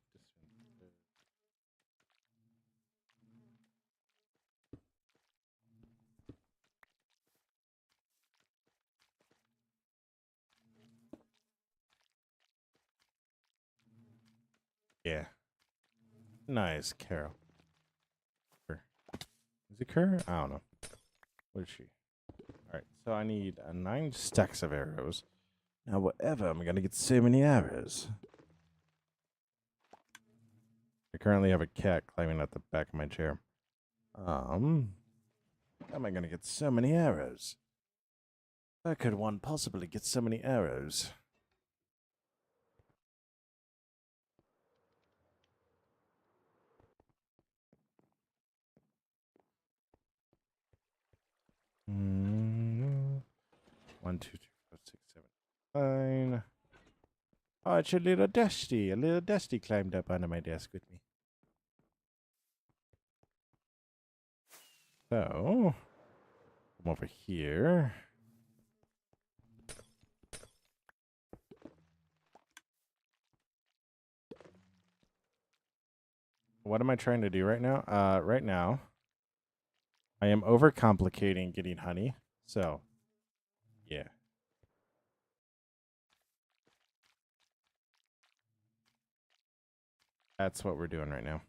Yeah, nice, Carol. Is it Kerr? I don't know. What is she? All right, so I need 9 stacks of arrows. Now, whatever, I'm gonna get so many arrows. I currently have a cat climbing at the back of my chair. How am I gonna get so many arrows? How could one possibly get so many arrows? Mm, 1, 2, 3, 4, 6, 7, 9. Oh, it's a little Dusty. A little Dusty climbed up onto my desk with me. So, come over here. what am I trying to do right now? Right now, I am overcomplicating getting honey. So, yeah. That's what we're doing right now.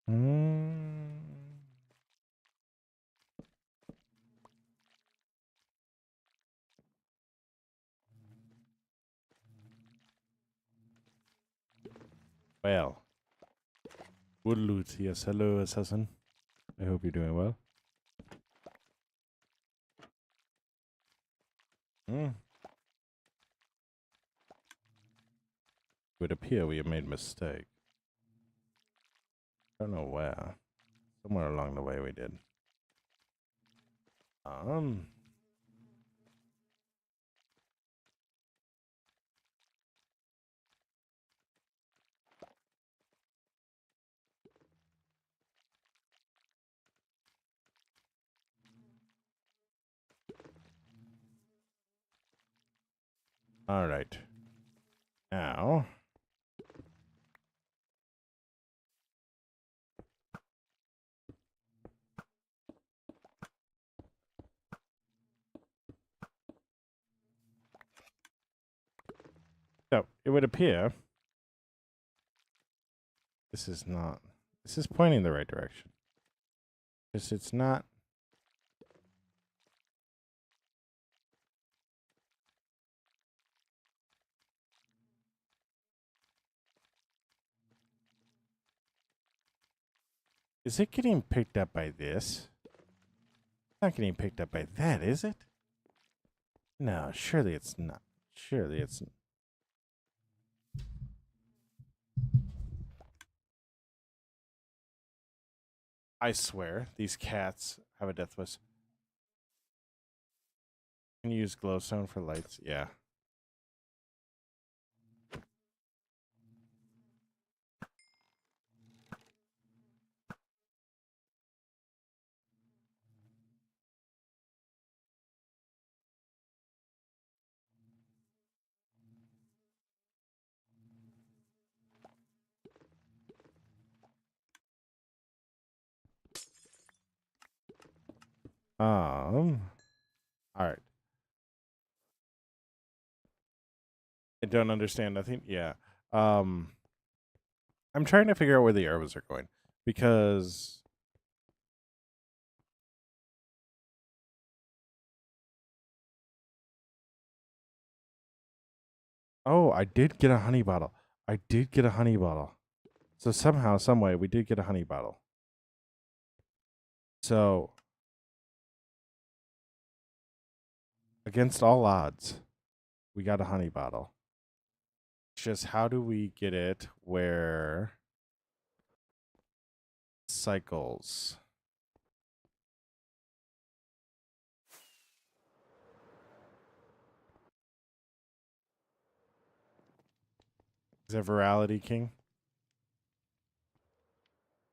Mm. Well, Woodloot, yes, hello, assassin. I hope you're doing well. Mm. It would appear we have made a mistake. I don't know where. Somewhere along the way we did. All right. Now, so it would appear this is not. This is pointing the right direction. It's not. Is it getting picked up by this? It's not getting picked up by that, is it? No, surely it's not. Surely it's. I swear, these cats have a death wish. Can you use glowstone for lights? Yeah. All right. I don't understand nothing. Yeah. I'm trying to figure out where the arrows are going because oh, I did get a honey bottle. I did get a honey bottle. So somehow, some way, we did get a honey bottle. So against all odds, we got a honey bottle. It's just how do we get it where cycles? Is that Virality King?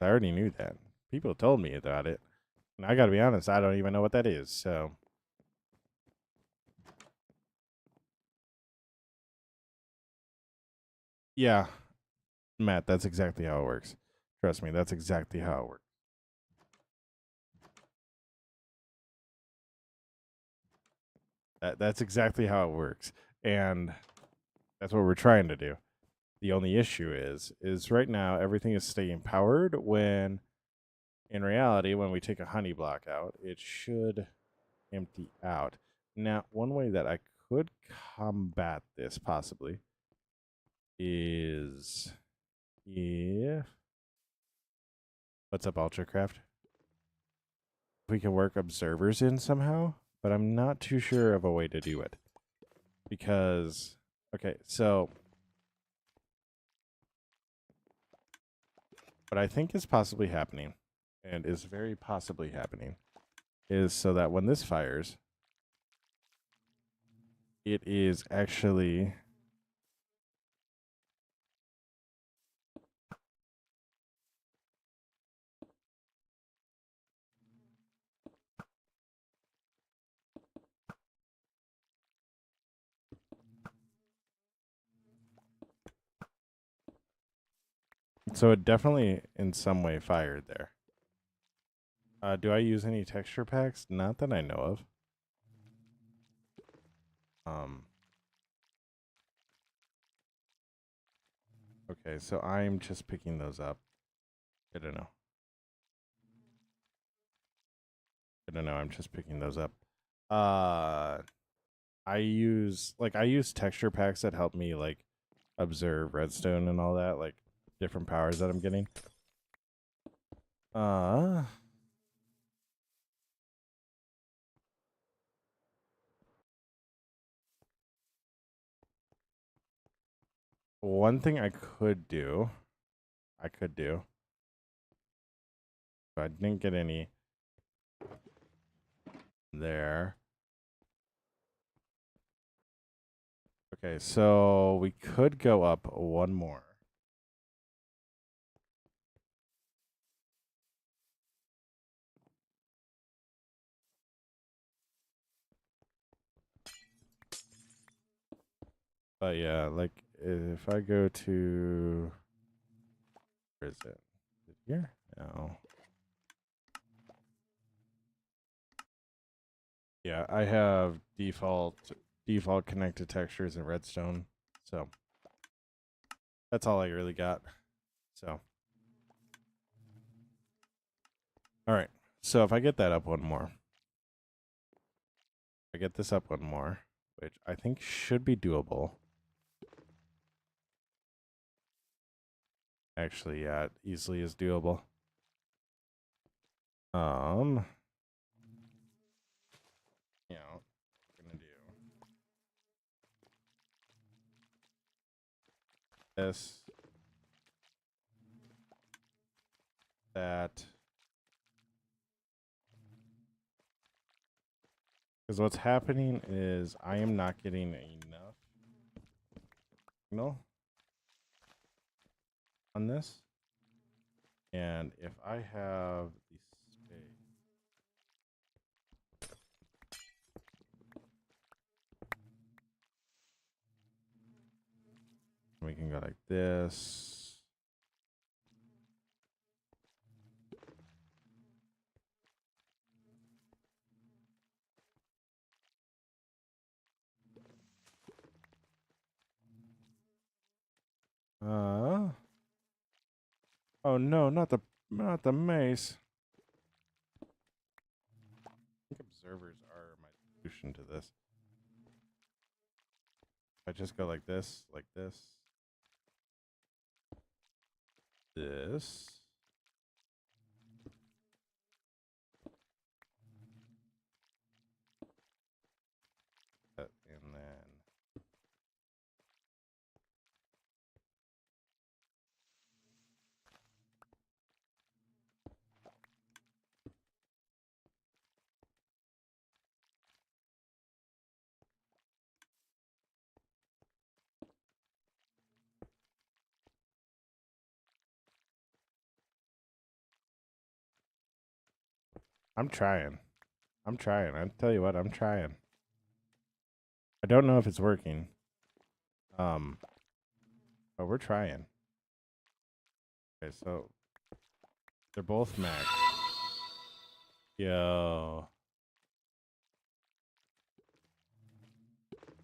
I already knew that. People told me about it. And I gotta be honest, I don't even know what that is, so. Yeah, Matt, that's exactly how it works. Trust me, that's exactly how it works. That's exactly how it works. And that's what we're trying to do. The only issue is right now everything is staying powered when in reality, when we take a honey block out, it should empty out. Now, one way that I could combat this possibly is if what's up, Ultracraft? We can work observers in somehow, but I'm not too sure of a way to do it. Because okay, so what I think is possibly happening, and is very possibly happening, is so that when this fires, it is actually so it definitely in some way fired there. Do I use any texture packs? Not that I know of. Okay, so I'm just picking those up. I don't know. I'm just picking those up. I use texture packs that help me like observe redstone and all that, like different powers that I'm getting. One thing I could do, but I didn't get any there. Okay, so we could go up one more. But yeah, like if I go to, where is it? Is it here? No. Yeah, I have default connected textures in Redstone, so that's all I really got. So, all right. So if I get that up one more, I get this up one more, which I think should be doable. Actually, yeah, it easily is doable. You know, we're gonna do this, that, because what's happening is I am not getting enough signal on this, and if I have the space, we can go like this. Oh no, not the mace. I think observers are my solution to this. I just go like this, this. And then I'm trying. I tell you what, I'm trying. I don't know if it's working. But we're trying. Okay, so they're both max. Yo.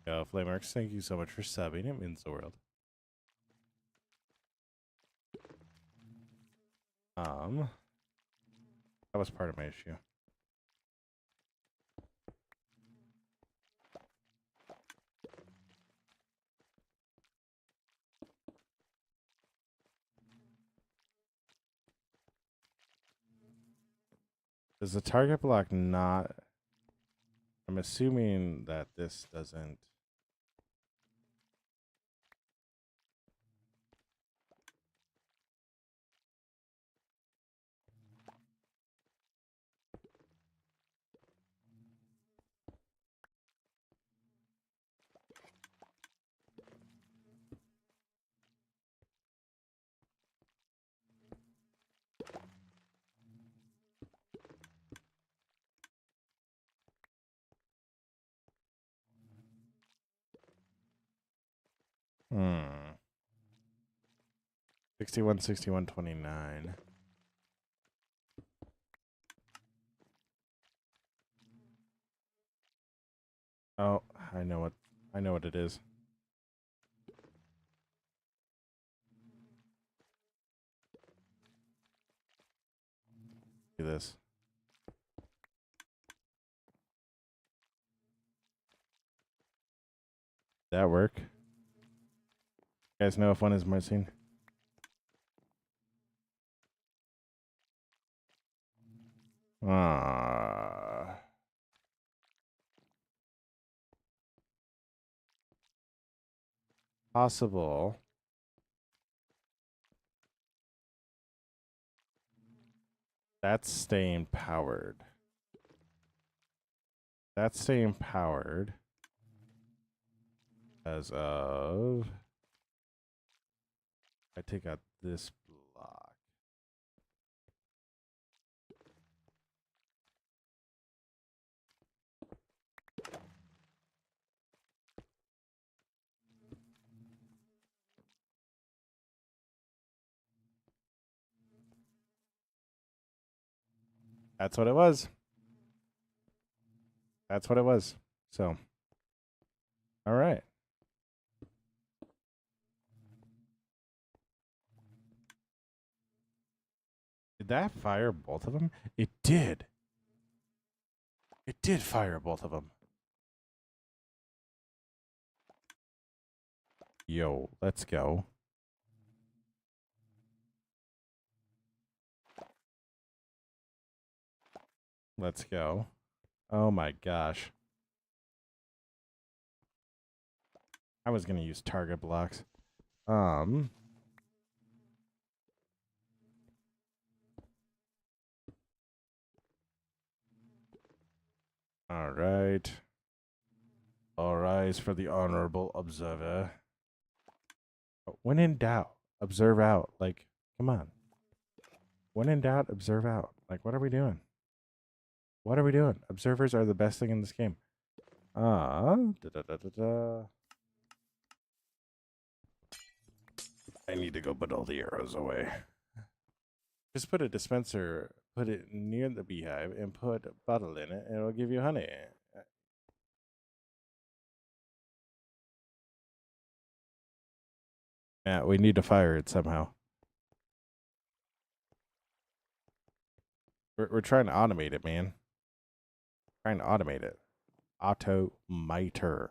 Yo, Flameworks, thank you so much for subbing. It means the world. That was part of my issue. Does the target block not... I'm assuming that this doesn't... Hmm. 61, 61, 29. Oh, I know what it is. Do this. That work? You guys know if one is missing? Ah. Possible. That's staying powered. That's staying powered as of I take out this block. That's what it was. That's what it was. So, all right. Did that fire both of them? It did. It did fire both of them. Yo, let's go. Let's go. Oh my gosh. I was going to use target blocks. All right. All rise for the honorable observer. When in doubt, observe out. Like, come on. When in doubt, observe out. Like, what are we doing? What are we doing? Observers are the best thing in this game. I need to go put all the arrows away. Just put a dispenser, put it near the beehive, and put a bottle in it, and it'll give you honey. Yeah, we need to fire it somehow. We're trying to automate it, man. Trying to automate it. Automiter.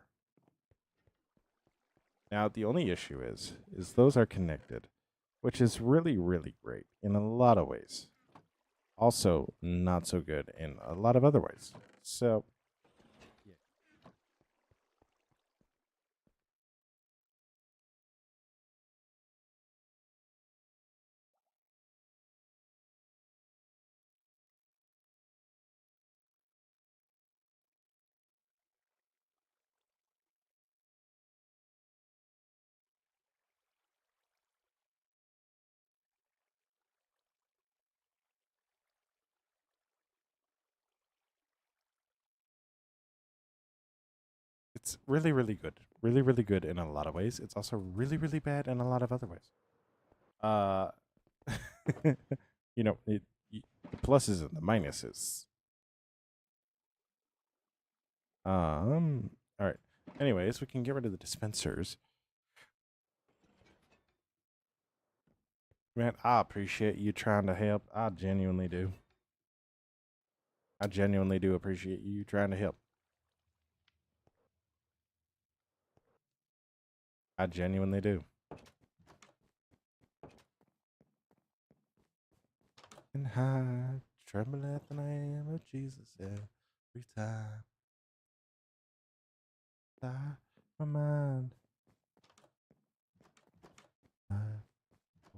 Now the only issue is those are connected, which is really, really great in a lot of ways. Also, not so good in a lot of other ways. So, it's really, really good. Really, really good in a lot of ways. It's also really, really bad in a lot of other ways. Uh, you know, the pluses and the minuses. All right. Anyways, we can get rid of the dispensers. Man, I appreciate you trying to help. I genuinely do. I genuinely do appreciate you trying to help. I genuinely do. And I tremble at the name of Jesus every time. My mind.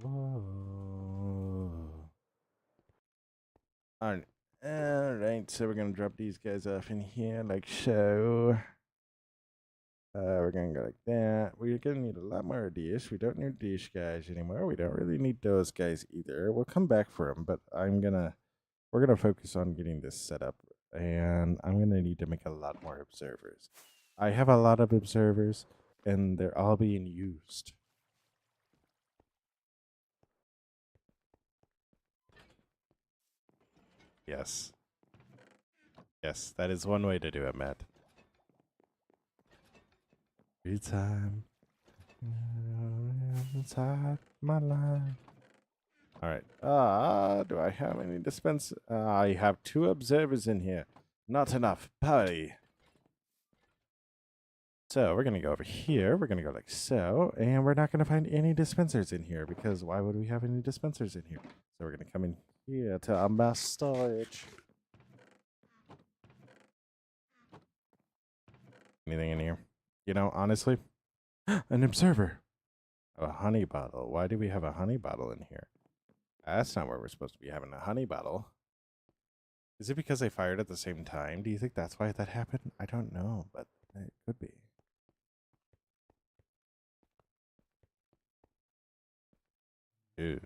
Whoa. All right. All right. So we're going to drop these guys off in here like so. We're gonna go like that. We're gonna need a lot more dish. We don't need dish guys anymore. We don't really need those guys either. We'll come back for them, but we're gonna focus on getting this set up, and I'm gonna need to make a lot more observers. I have a lot of observers, and they're all being used. Yes. Yes, that is one way to do it, Matt. Every time. Inside my life. All right. Do I have any dispense? I have 2 observers in here. Not enough. Party. So we're going to go over here. We're going to go like so. And we're not going to find any dispensers in here because why would we have any dispensers in here? So we're going to come in here to our mass storage. Anything in here? You know, honestly, an observer. A honey bottle. Why do we have a honey bottle in here? That's not where we're supposed to be having a honey bottle. Is it because they fired at the same time? Do you think that's why that happened? I don't know, but it could be. Ooh.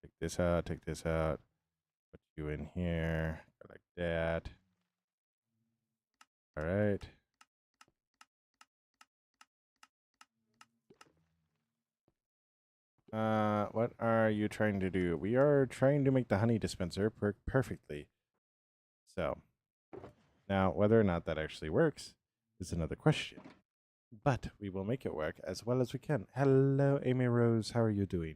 Take this out, take this out. Put you in here. Go like that. All right. What are you trying to do? We are trying to make the honey dispenser work perfectly. So, now whether or not that actually works is another question. But we will make it work as well as we can. Hello, Amy Rose. How are you doing?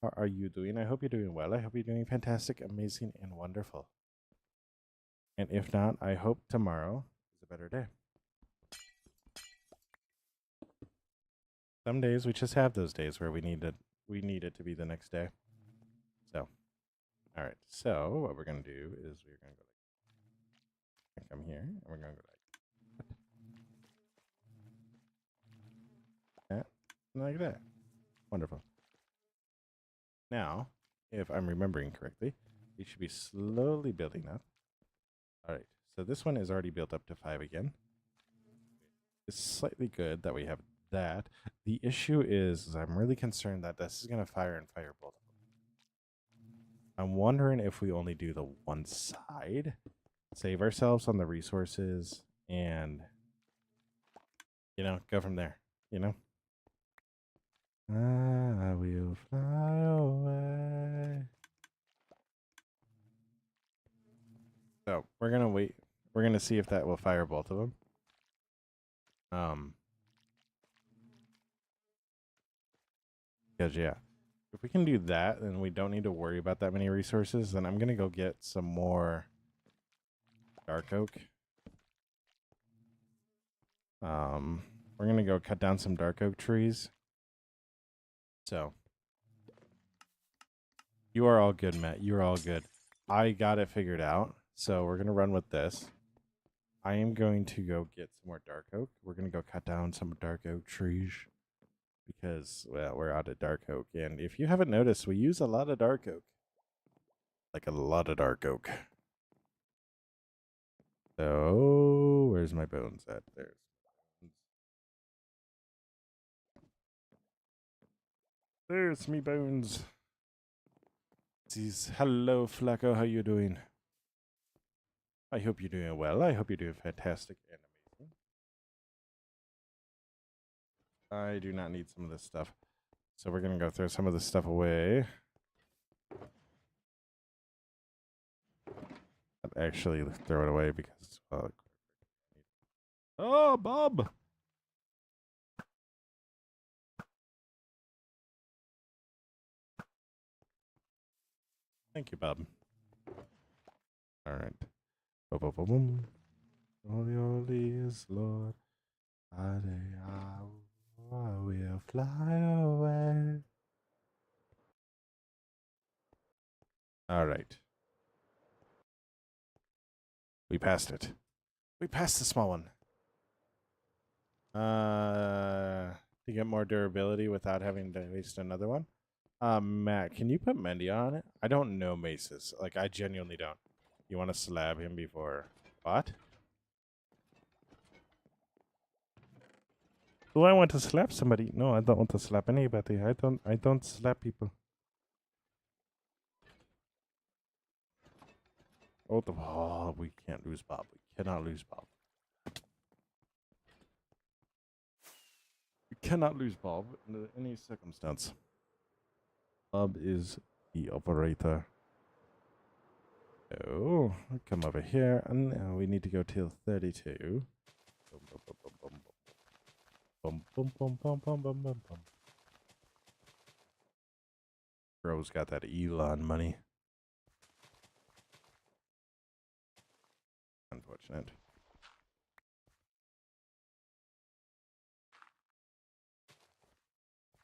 How are you doing? I hope you're doing well. I hope you're doing fantastic, amazing, and wonderful. And if not, I hope tomorrow is a better day. Some days we just have those days where we need it to be the next day. So, all right. So what we're gonna do is we're gonna go like come here, and we're gonna go like that. Wonderful. Now, if I'm remembering correctly, we should be slowly building up. All right. So this one is already built up to 5 again. It's slightly good that we have that. The issue is I'm really concerned that this is going to fire and fire both. I'm wondering if we only do the one side, save ourselves on the resources, and, you know, go from there, you know? I will fly away. So we're going to wait. We're going to see if that will fire both of them. Because, yeah, if we can do that, then we don't need to worry about that many resources. Then I'm going to go get some more dark oak. We're going to go cut down some dark oak trees. So, you are all good, Matt. You are all good. I got it figured out. So, we're going to run with this. I am going to go get some more dark oak. We're going to go cut down some dark oak trees. Because, well, we're out of dark oak. And if you haven't noticed, we use a lot of dark oak. Like a lot of dark oak. So, where's my bones at? There's me bones. Hello, Flacco. How you doing? I hope you're doing well. I hope you're doing fantastic and amazing. I do not need some of this stuff. So we're going to go throw some of this stuff away. I'll actually throw it away because... oh, Bob! Thank you, Bob. All right. Boom, boom, boom, boom. Holy, holy is Lord. I will fly away. All right. We passed it. We passed the small one. To get more durability without having to waste another one. Matt, can you put Mendy on it? I don't know Maces. Like, I genuinely don't. You want to slab him before... what? Do I want to slap somebody? No, I don't want to slap anybody. I don't slap people. Oh, we can't lose Bob. We cannot lose Bob. We cannot lose Bob under any circumstance. Bob is the operator. Oh, come over here, and now we need to go till 32. Bum, bum, bum, bum, bum, bum, bum, bum. Bro's got that Elon money. Unfortunate.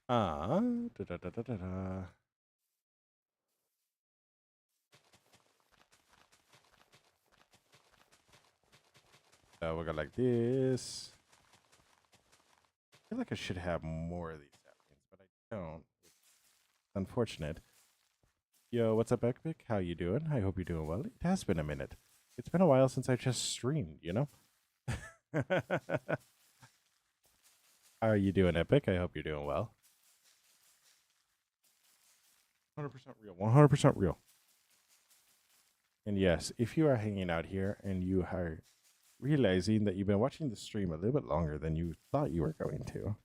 Da da da da da da. So we'll go like this. I feel like I should have more of these happenings, but I don't. It's unfortunate. Yo, what's up, Epic? How you doing? I hope you're doing well. It has been a minute. It's been a while since I just streamed, you know? How are you doing, Epic? I hope you're doing well. 100% real. 100% real. And yes, if you are hanging out here and you are realizing that you've been watching the stream a little bit longer than you thought you were going to,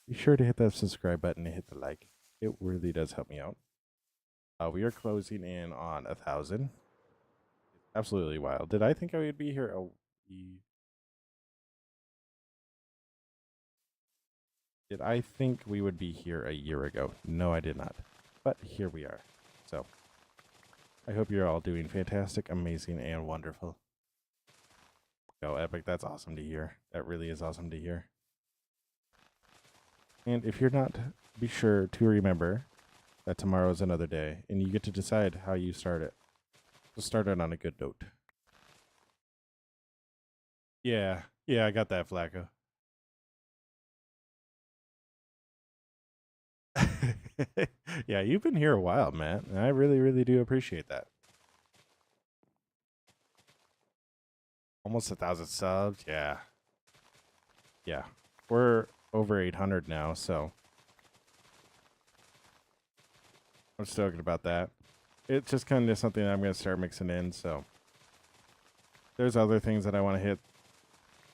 be sure to hit that subscribe button and hit the like. It really does help me out. We are closing in on 1,000. Absolutely wild. Did I think I would be here Did I think we would be here a year ago? No, I did not. But here we are. So, I hope you're all doing fantastic, amazing, and wonderful. Yo, Epic, that's awesome to hear. That really is awesome to hear. And if you're not, be sure to remember that tomorrow is another day, and you get to decide how you start it. So start it on a good note. Yeah, I got that, Flacco. Yeah, you've been here a while, man. And I really, really do appreciate that. Almost 1,000 subs. Yeah. We're over 800 now, so I'm stoked about that. It's just kind of something that I'm going to start mixing in, so there's other things that I want to hit.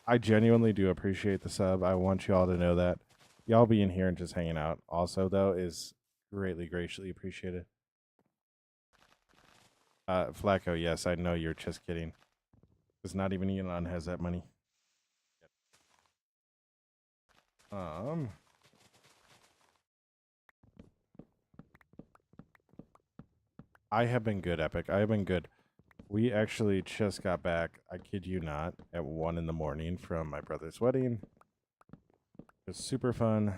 I genuinely do appreciate the sub. I want you all to know that. Y'all being here and just hanging out also, though, is greatly, graciously appreciated. Flacco, yes, I know you're just kidding. Because not even Elon has that money. I have been good, Epic. I have been good. We actually just got back, I kid you not, at 1 in the morning from my brother's wedding. It was super fun.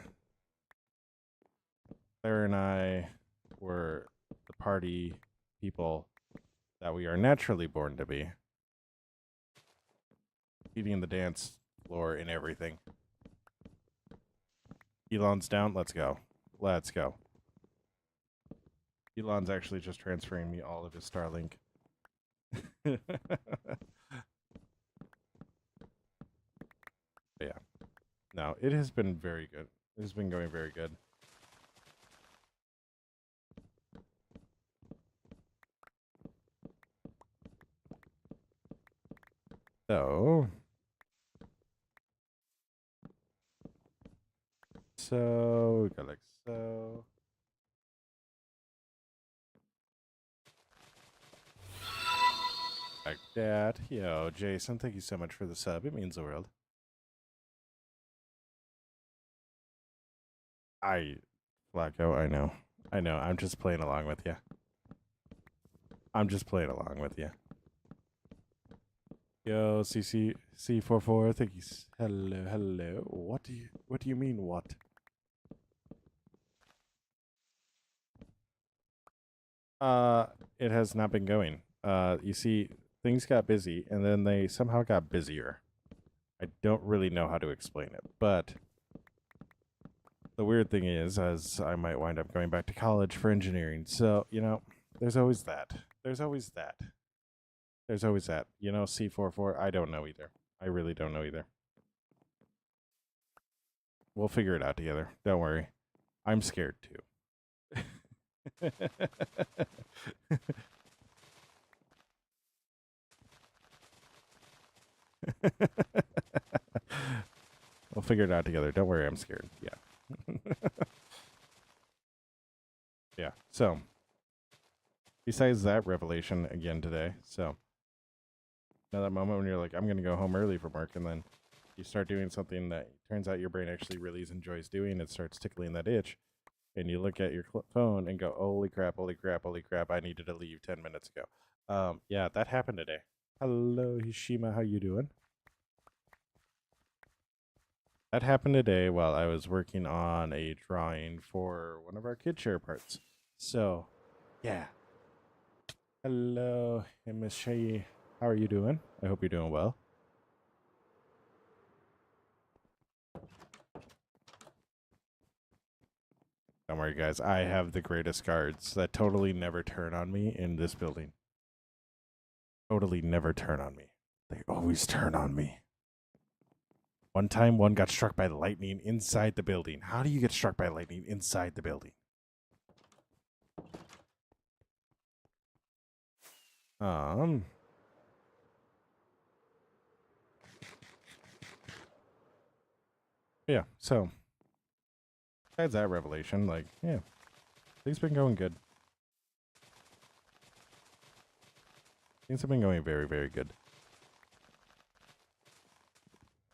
Claire and I were the party people that we are naturally born to be. Eating the dance floor and everything. Elon's down. Let's go. Let's go. Elon's actually just transferring me all of his Starlink. Yeah. No, it has been very good. It has been going very good. So we go like so. Like that. Yo, Jason, thank you so much for the sub. It means the world. Flacco, I know. I'm just playing along with you. Yo, CC44, thank you. Hello. What do you mean what? It has not been going. You see, things got busy and then they somehow got busier. I don't really know how to explain it, but the weird thing is, as I might wind up going back to college for engineering. So, there's always that. C44, I don't know either. I really don't know either. We'll figure it out together. Don't worry. I'm scared too. We'll figure it out together. Don't worry, I'm scared. Yeah. Yeah. So, besides that revelation again today, so now that moment when you're like, I'm going to go home early from work, and then you start doing something that turns out your brain actually really enjoys doing, it starts tickling that itch, and you look at your phone and go, holy crap, holy crap, holy crap, I needed to leave 10 minutes ago. Yeah, that happened today. Hello, Hishima, how you doing? That happened today while I was working on a drawing for one of our kid share parts. So, yeah. Hello, Miss Shay. How are you doing? I hope you're doing well. Don't worry, guys. I have the greatest guards that totally never turn on me in this building. Totally never turn on me. They always turn on me. One time, one got struck by lightning inside the building. How do you get struck by lightning inside the building? Yeah, so besides that revelation, like, yeah, things been going good. Things have been going very, very good.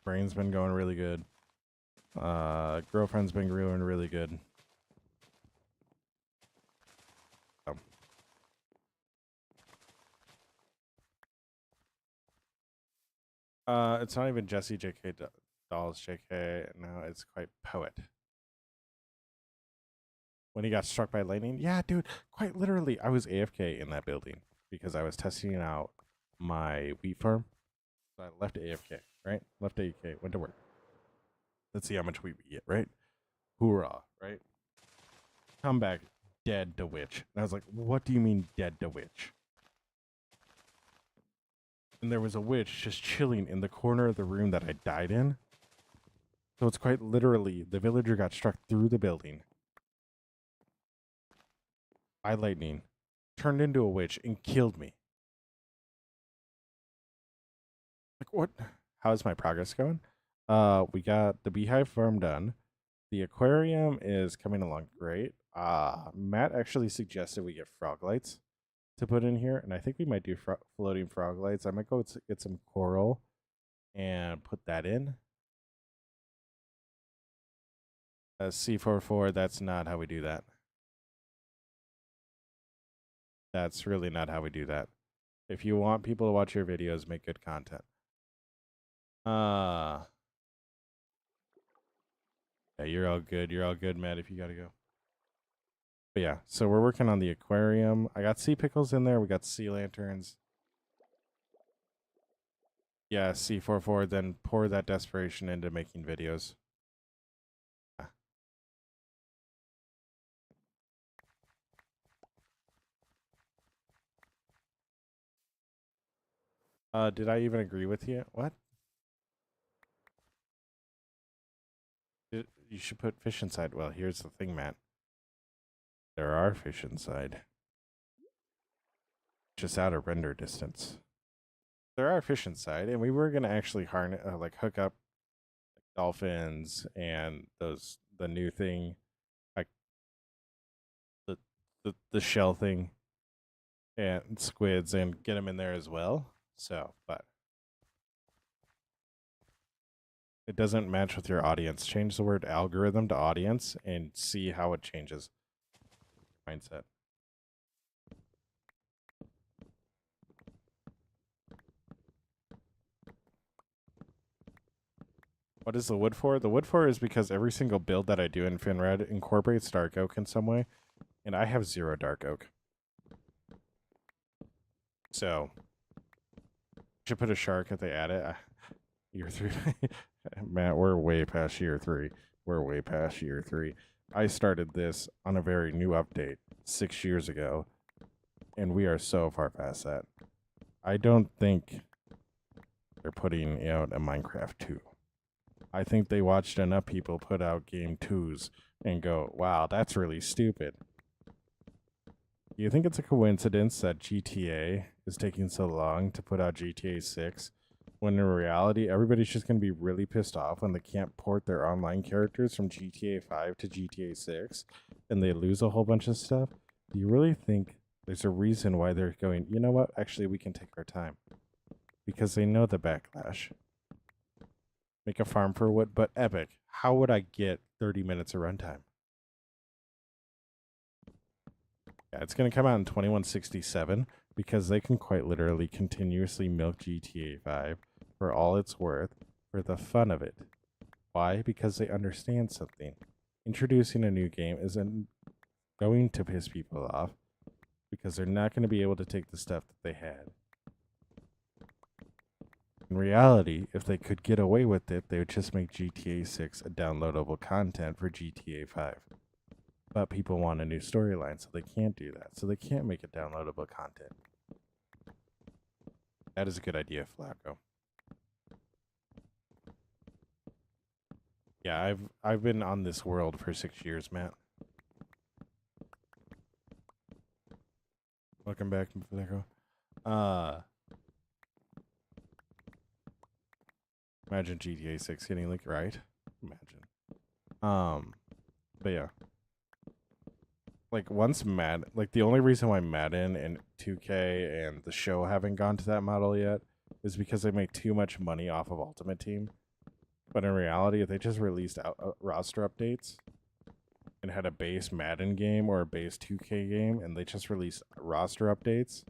Brain's been going really good. Girlfriend's been going really good. It's not even Jesse JK Dolls JK. No, it's quite Poet. When he got struck by lightning, yeah, dude, quite literally, I was AFK in that building because I was testing out my wheat farm. So I left AFK, right? Left AFK, went to work. Let's see how much wheat we get, right? Hoorah, right? Come back, dead to witch. And I was like, what do you mean dead to witch? And there was a witch just chilling in the corner of the room that I died in. So it's quite literally, the villager got struck through the building by lightning, turned into a witch, and killed me. Like, what? How's my progress going? We got the beehive farm done. The aquarium is coming along great. Matt actually suggested we get frog lights to put in here, and I think we might do floating frog lights. I might go get some coral and put that in. C44, that's not how we do that. That's really not how we do that. If you want people to watch your videos, make good content. Yeah, you're all good. You're all good, Matt, if you gotta go. But yeah, so we're working on the aquarium. I got sea pickles in there. We got sea lanterns. Yeah, C44, then pour that desperation into making videos. Did I even agree with you? What? You should put fish inside. Well, here's the thing, Matt. There are fish inside. Just out of render distance. There are fish inside, and we were gonna actually harness, like hook up dolphins and the new thing, like the shell thing, and squids, and get them in there as well. So, but it doesn't match with your audience. Change the word algorithm to audience and see how it changes mindset. What is the wood for? The wood for is because every single build that I do in Finred incorporates dark oak in some way, and I have 0 dark oak. So, should put a shark if they add it. Year 3. Matt, we're way past year 3. We're way past year 3. I started this on a very new update 6 years ago, and we are so far past that. I don't think they're putting out a Minecraft 2. I think they watched enough people put out game 2s and go, wow, that's really stupid. Do you think it's a coincidence that GTA is taking so long to put out GTA 6 when in reality everybody's just going to be really pissed off when they can't port their online characters from GTA 5 to GTA 6 and they lose a whole bunch of stuff? Do you really think there's a reason why they're going, you know what, actually we can take our time? Because they know the backlash. Make a farm for wood, but Epic, how would I get 30 minutes of runtime? Yeah, it's going to come out in 2167 because they can quite literally continuously milk GTA 5 for all it's worth for the fun of it. Why? Because they understand something. Introducing a new game isn't going to piss people off because they're not going to be able to take the stuff that they had. In reality, if they could get away with it, they would just make GTA 6 a downloadable content for GTA 5. But people want a new storyline, so they can't do that. So they can't make it downloadable content. That is a good idea, Flacco. Yeah, I've been on this world for 6 years, Matt. Welcome back, Flacco. Imagine GTA 6 getting like right. Imagine. But yeah. Like once like the only reason why Madden and 2K and the show haven't gone to that model yet is because they make too much money off of Ultimate Team. But in reality, if they just released roster updates and had a base Madden game or a base 2K game and they just released roster updates,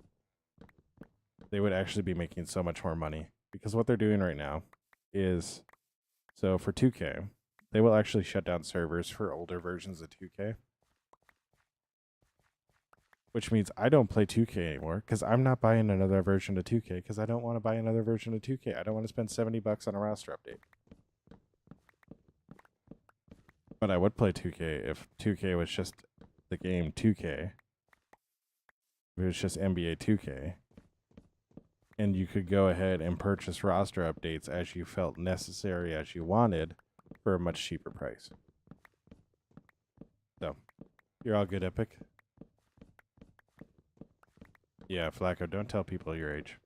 they would actually be making so much more money. Because what they're doing right now is, so for 2K, they will actually shut down servers for older versions of 2K. Which means I don't play 2K anymore because I'm not buying another version of 2K because I don't want to buy another version of 2K. I don't want to spend $70 on a roster update. But I would play 2K if 2K was just the game 2K. If it was just NBA 2K. And you could go ahead and purchase roster updates as you felt necessary, as you wanted, for a much cheaper price. So, you're all good, Epic? Yeah, Flacco, don't tell people your age.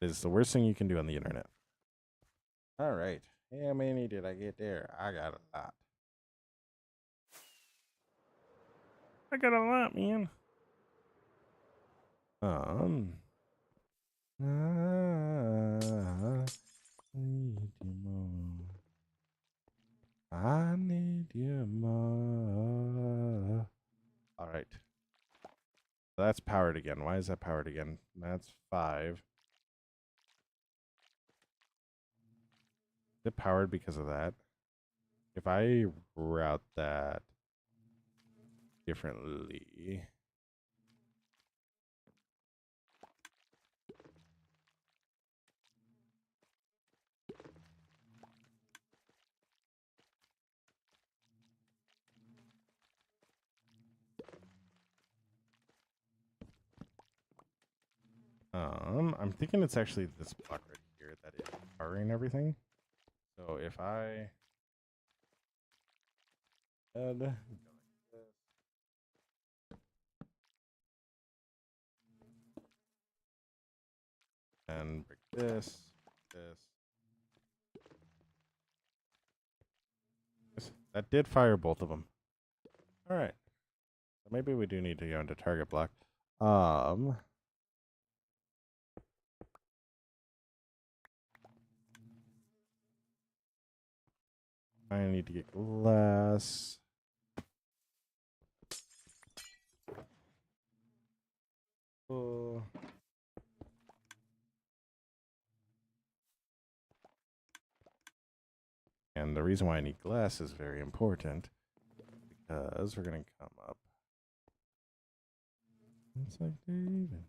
It is the worst thing you can do on the internet. All right. How many did I get there? I got a lot. I got a lot, man. I need you more. I need you more. All right. That's powered again. Why is that powered again? That's 5. Is it powered because of that? If I route that differently. I'm thinking it's actually this block right here that is powering everything. So if I add and break this. That did fire both of them. All right. So maybe we do need to go into target block. I need to get glass. Oh. And the reason why I need glass is very important because we're going to come up. It's like they're even.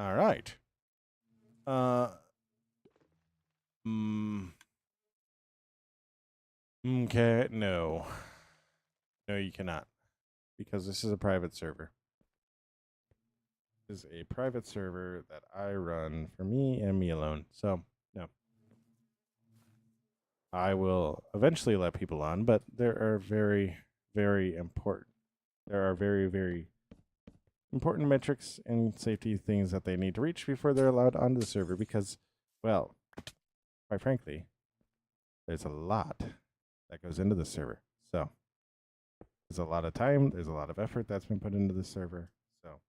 All right. Okay, no. No, you cannot. Because this is a private server. This is a private server that I run for me and me alone. So, no. I will eventually let people on, but there are very, very important metrics and safety things that they need to reach before they're allowed onto the server because, well, quite frankly, there's a lot that goes into the server. So there's a lot of time, there's a lot of effort that's been put into the server. So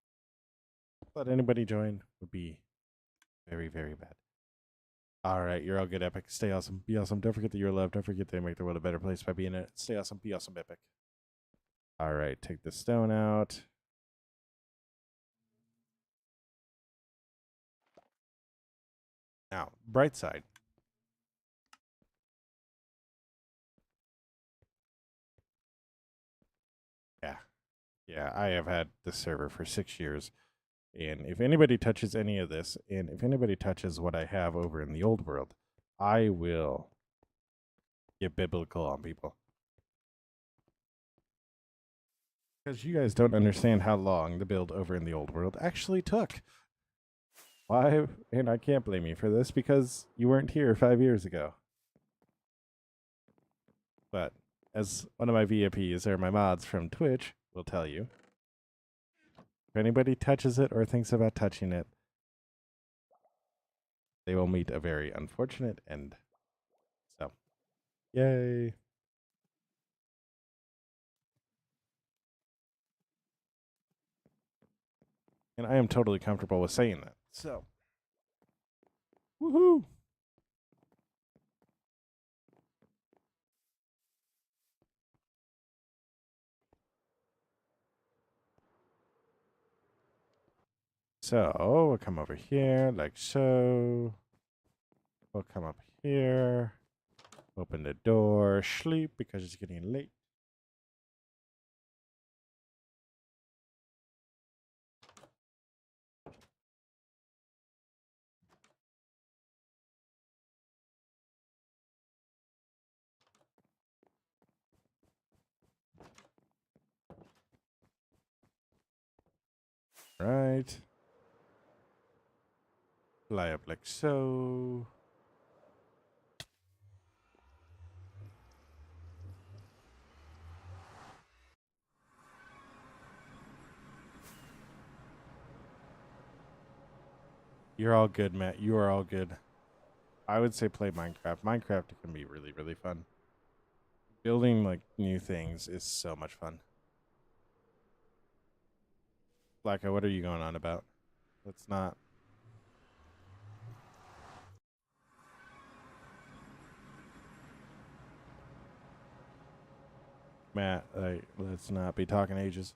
let anybody join would be very, very bad. All right, you're all good, Epic. Stay awesome. Be awesome. Don't forget that you're loved. Don't forget to make the world a better place by being in it. Stay awesome. Be awesome, Epic. All right, take the stone out. Now, bright side. Yeah. Yeah, I have had this server for 6 years. And if anybody touches any of this, and if anybody touches what I have over in the old world, I will get biblical on people. Because you guys don't understand how long the build over in the old world actually took. Why? And I can't blame you for this because you weren't here 5 years ago. But as one of my VIPs or my mods from Twitch will tell you, if anybody touches it or thinks about touching it, they will meet a very unfortunate end. So, yay. And I am totally comfortable with saying that. So, woohoo. So, we'll come over here like so. We'll come up here. Open the door. Sleep because it's getting late. Right. Fly up like so. You're all good, Matt. You are all good. I would say play Minecraft. Minecraft can be really, really fun. Building like new things is so much fun. Blacko, what are you going on about? Let's not. Matt, let's not be talking ages.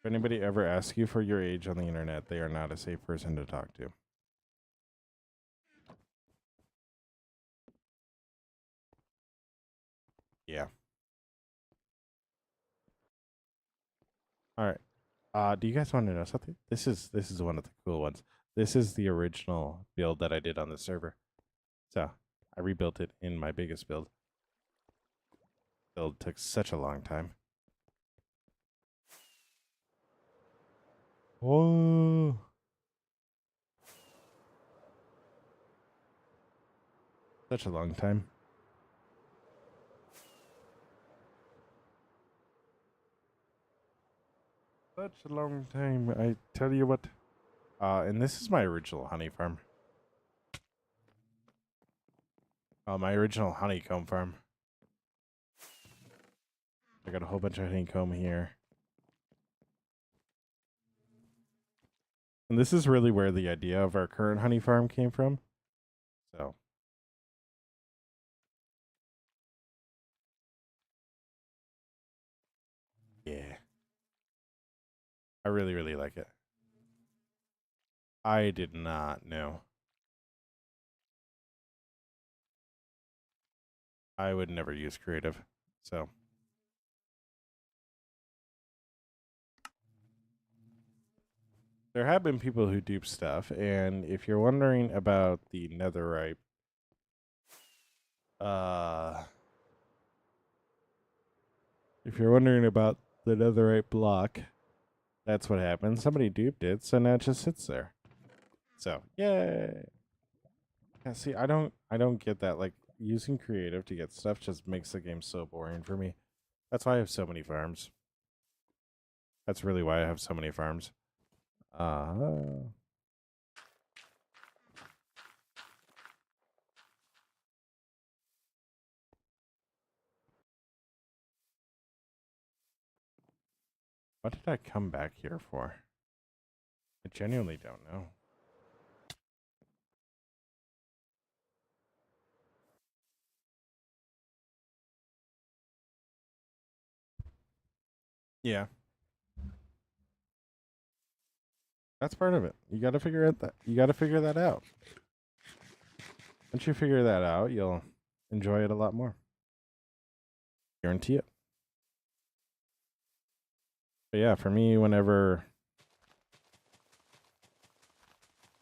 If anybody ever asks you for your age on the internet, they are not a safe person to talk to. Yeah. All right. Do you guys want to know something? This is one of the cool ones. This is the original build that I did on the server. So I rebuilt it in my biggest build. Build took such a long time. Whoa. Such a long time. Such a long time. I tell you what. And this is my original honey farm. My original honeycomb farm. I got a whole bunch of honeycomb here. And this is really where the idea of our current honey farm came from. So. Yeah. I really, really like it. I did not know. I would never use creative. So. there have been people who dupe stuff, and if you're wondering about the netherite, uh, if you're wondering about the netherite block, that's what happened. Somebody duped it, so now it just sits there. So, yay. Yeah, see, I don't get that. Like, using creative to get stuff just makes the game so boring for me. That's why I have so many farms. That's really why I have so many farms. What did I come back here for? I genuinely don't know. Yeah. That's part of it. You got to figure out that you got to figure that out. Once you figure that out, you'll enjoy it a lot more. Guarantee it. But yeah, for me, whenever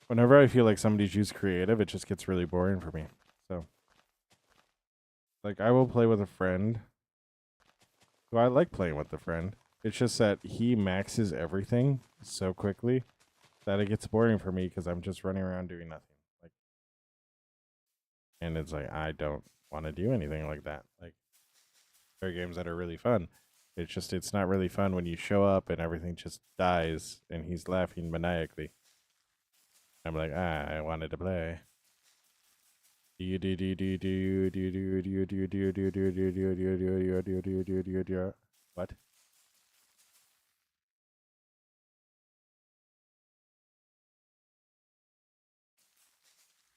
I feel like somebody's used creative, it just gets really boring for me. So, like, I will play with a friend who I like playing with a friend. It's just that he maxes everything so quickly that it gets boring for me because I'm just running around doing nothing. Like, and it's like I don't want to do anything like that. Like, there are games that are really fun. It's just it's not really fun when you show up and everything just dies and he's laughing maniacally. I'm like, I wanted to play. What?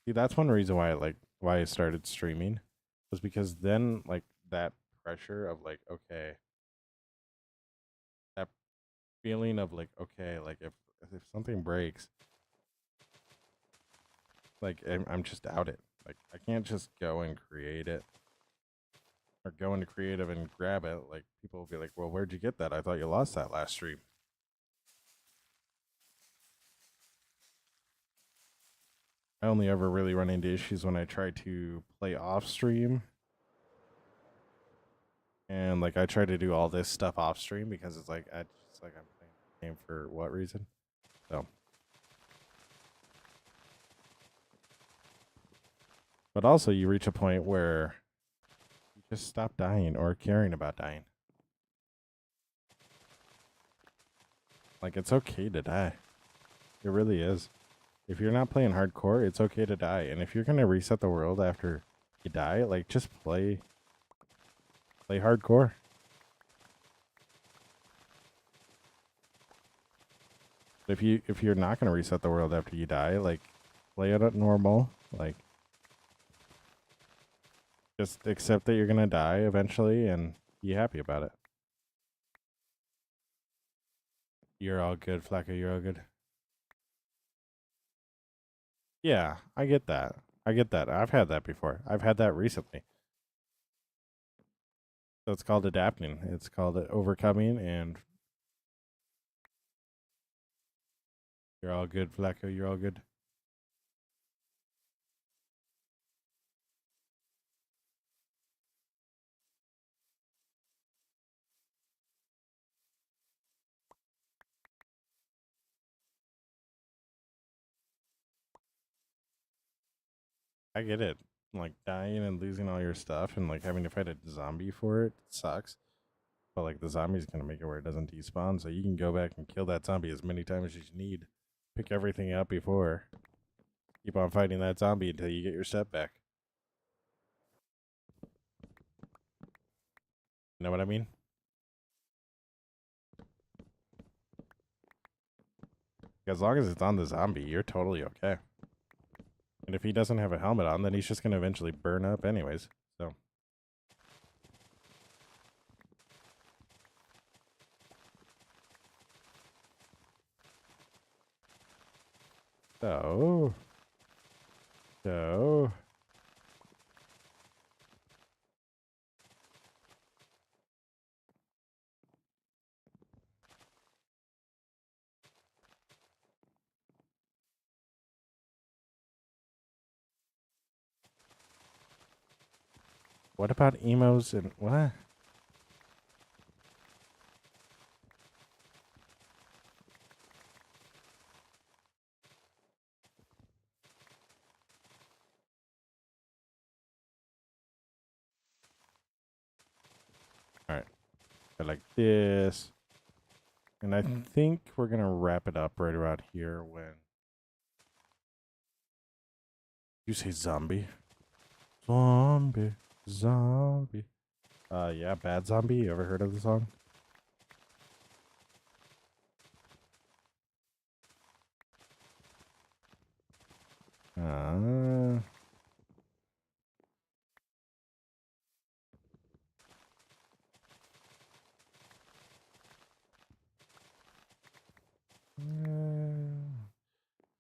See, that's one reason why I started streaming was because then like that pressure of like okay, that feeling of like okay, like if something breaks, like I'm just out it. Like I can't just go and create it or go into creative and grab it. Like people will be like, "Well, where'd you get that? I thought you lost that last stream." I only ever really run into issues when I try to play off stream. And like I try to do all this stuff off stream because it's like I just like I'm playing the game for what reason? So but also you reach a point where you just stop dying or caring about dying. Like it's okay to die. It really is. If you're not playing hardcore, it's okay to die. And if you're gonna reset the world after you die, like just play hardcore. If you're not gonna reset the world after you die, like play it at normal. Like just accept that you're gonna die eventually and be happy about it. You're all good, Flacco. You're all good. Yeah, I get that. I get that. I've had that before. I've had that recently. So it's called adapting. It's called overcoming, and you're all good, Flacco. You're all good. I get it. Like dying and losing all your stuff and like having to fight a zombie for it sucks. But like the zombie's gonna make it where it doesn't despawn, so you can go back and kill that zombie as many times as you need. Pick everything up before. Keep on fighting that zombie until you get your step back. You know what I mean? As long as it's on the zombie, you're totally okay. And if he doesn't have a helmet on, then he's just gonna eventually burn up anyways. So so so What about emos and what? All right. I like this. And I think we're going to wrap it up right around here when you say zombie. Zombie. Zombie. Yeah, Bad Zombie. You ever heard of the song? Uh,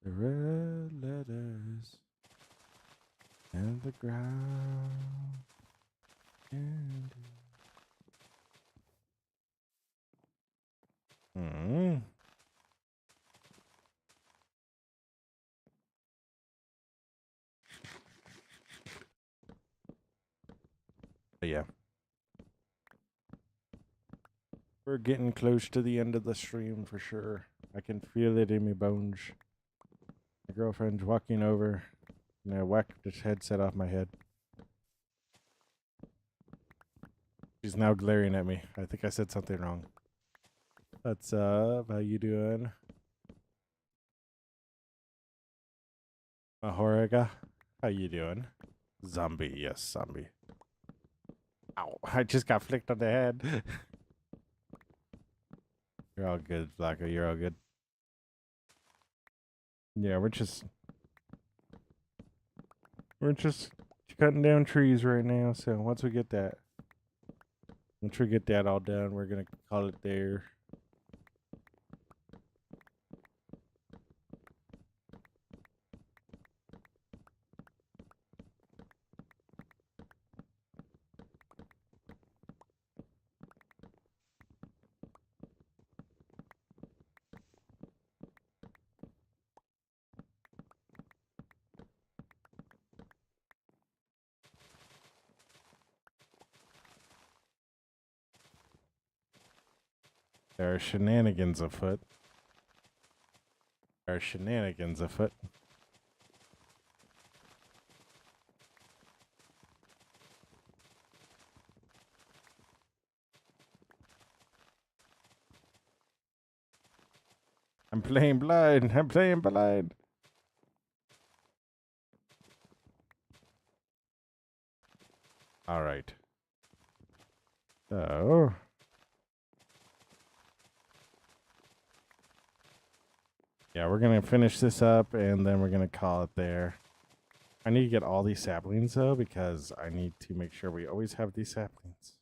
the red letters and the ground. And But yeah. We're getting close to the end of the stream for sure. I can feel it in my bones. My girlfriend's walking over. And I whacked this headset off my head. She's now glaring at me. I think I said something wrong. What's up? How you doing? Mahoriga? How you doing? Zombie. Yes, zombie. Ow. I just got flicked on the head. You're all good, Blacko. You're all good. Yeah, we're just cutting down trees right now. So once we get that all done, we're gonna call it there. There are shenanigans afoot. There are shenanigans afoot. I'm playing blind. I'm playing blind. All right. So. Yeah, we're going to finish this up and then we're going to call it there. I need to get all these saplings though because I need to make sure we always have these saplings.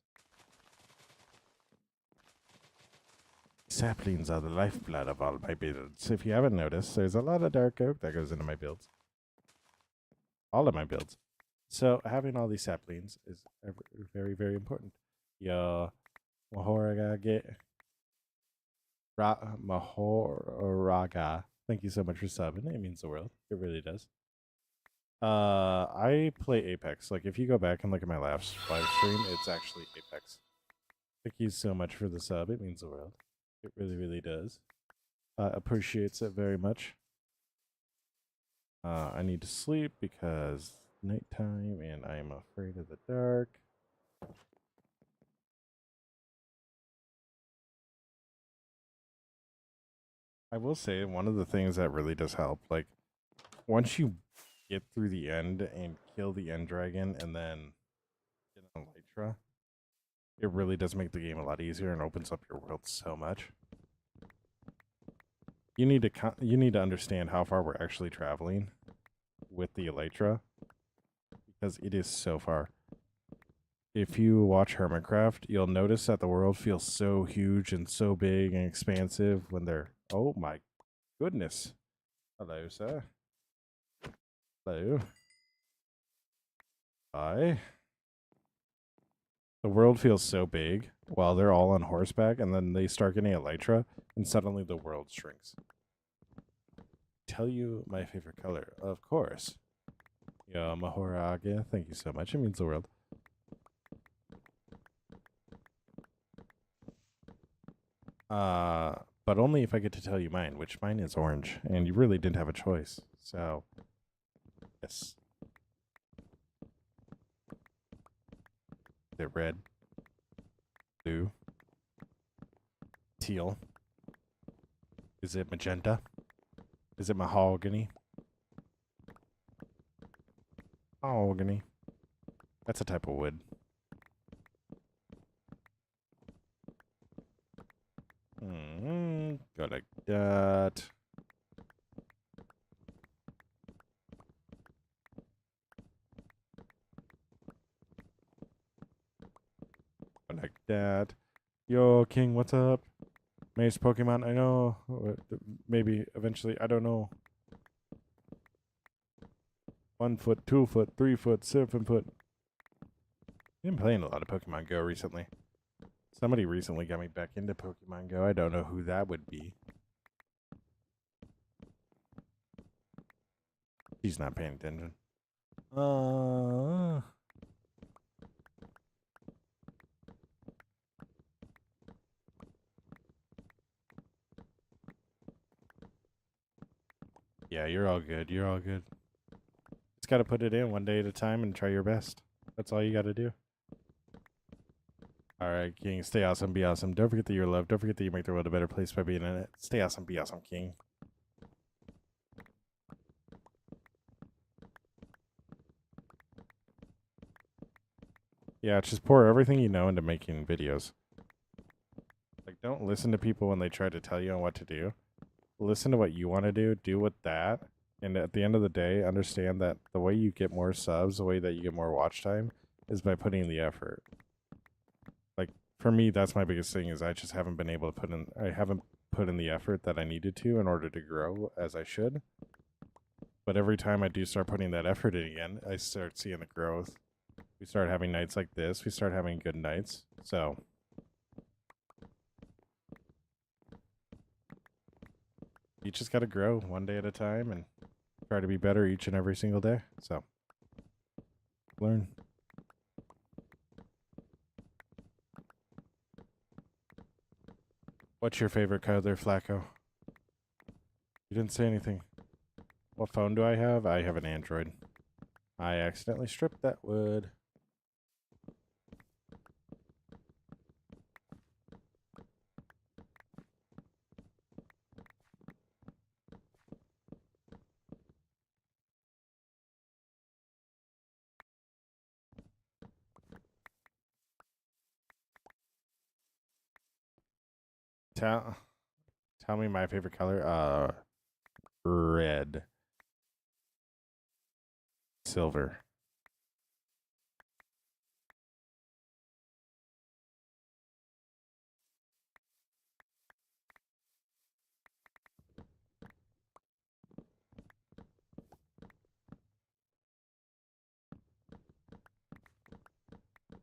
Saplings are the lifeblood of all my builds. If you haven't noticed, there's a lot of dark oak that goes into my builds. All of my builds. So having all these saplings is very, very important. Yo, Mahoraga get Mahoraga. Thank you so much for subbing. It means the world. It really does. I play Apex. Like if you go back and look at my last live stream, it's actually Apex. Thank you so much for the sub. It means the world. It really, really does. Appreciates it very much. I need to sleep because nighttime and I am afraid of the dark. I will say one of the things that really does help, like once you get through the end and kill the end dragon and then get an elytra, it really does make the game a lot easier and opens up your world so much. You need to understand how far we're actually traveling with the elytra because it is so far. If you watch Hermitcraft, you'll notice that the world feels so huge and so big and expansive when they're... Oh my goodness. Hello, sir. Hello. Hi. The world feels so big while they're all on horseback, and then they start getting elytra, and suddenly the world shrinks. Tell you my favorite color, of course. Yeah, Mahorage, thank you so much. It means the world. But only if I get to tell you mine, which mine is orange, and you really didn't have a choice. So, yes. Is it red, blue, teal? Is it magenta? Is it mahogany? Mahogany. That's a type of wood. Go like that. Go like that. Yo, King, what's up? Maze Pokemon, I know. Maybe eventually, I don't know. 1 foot, 2 foot, 3 foot, 7 foot. I've been playing a lot of Pokemon Go recently. Somebody recently got me back into Pokemon Go. I don't know who that would be. He's not paying attention. Yeah, you're all good. You're all good. Just got to put it in one day at a time and try your best. That's all you got to do. All right, King. Stay awesome. Be awesome. Don't forget that you're loved. Don't forget that you make the world a better place by being in it. Stay awesome. Be awesome, King. Yeah, just pour everything you know into making videos. Like, don't listen to people when they try to tell you on what to do. Listen to what you want to do with that. And at the end of the day, understand that the way you get more subs, the way that you get more watch time is by putting in the effort. Like, for me, that's my biggest thing is I just haven't been able to I haven't put in the effort that I needed to in order to grow as I should. But every time I do start putting that effort in again, I start seeing the growth. We start having nights like this. We start having good nights. So you just got to grow one day at a time and try to be better each and every single day. So learn. What's your favorite color, Flacco? You didn't say anything. What phone do I have? I have an Android. I accidentally stripped that wood. Tell me my favorite color. Red. Silver.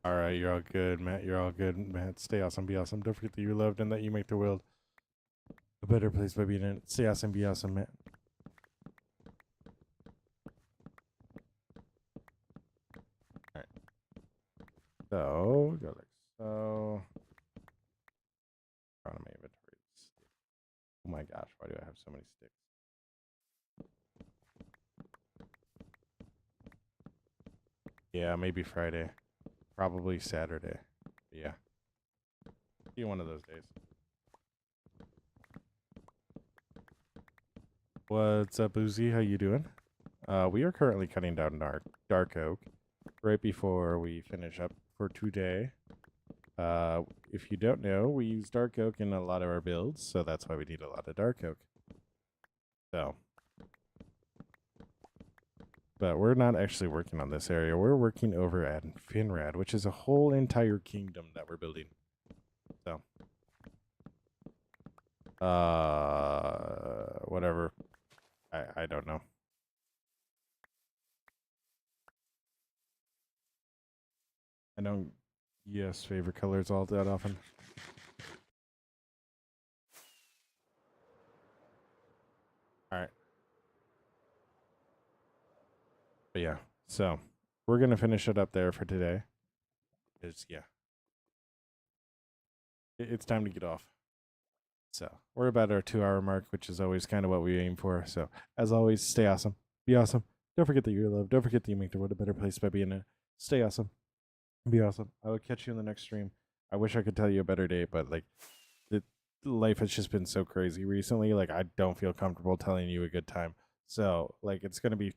All right, you're all good, Matt. You're all good, Matt. Stay awesome, be awesome. Don't forget that you're loved and that you make the world a better place by being in it. Stay awesome, be awesome, Matt. All right. So, go like so. Out of my inventory. Oh my gosh, why do I have so many sticks? Yeah, maybe Friday. Probably Saturday. Yeah. Be one of those days. What's up, Uzi? How you doing? We are currently cutting down dark oak right before we finish up for today. If you don't know, we use dark oak in a lot of our builds, so that's why we need a lot of dark oak. So, but we're not actually working on this area. We're working over at Finrad, which is a whole entire kingdom that we're building. So, whatever. I don't know. I don't guess favorite colors all that often. All right. But yeah, so we're gonna finish it up there for today. It's yeah. It's time to get off. So we're about our 2 hour mark, which is always kind of what we aim for. So as always, stay awesome. Be awesome. Don't forget that you're loved. Don't forget that you make the world a better place by being it. Stay awesome. Be awesome. I will catch you in the next stream. I wish I could tell you a better date, but like the life has just been so crazy recently. Like I don't feel comfortable telling you a good time. So like it's gonna be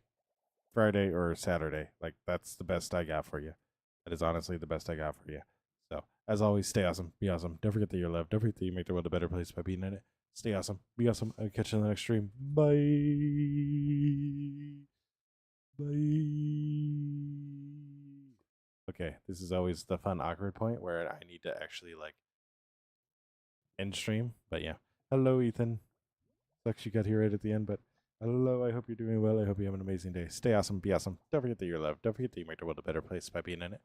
Friday or Saturday. Like that's the best I got for you. That is honestly the best I got for you. So as always, stay awesome. Be awesome. Don't forget that you're loved. Don't forget that you make the world a better place by being in it. Stay awesome. Be awesome. I'll catch you in the next stream. Bye. Bye. Okay, this is always the fun awkward point where I need to actually like end stream. But yeah. Hello, Ethan. Sucks you got here right at the end, but hello. I hope you're doing well. I hope you have an amazing day. Stay awesome. Be awesome. Don't forget that you're loved. Don't forget that you make the world a better place by being in it.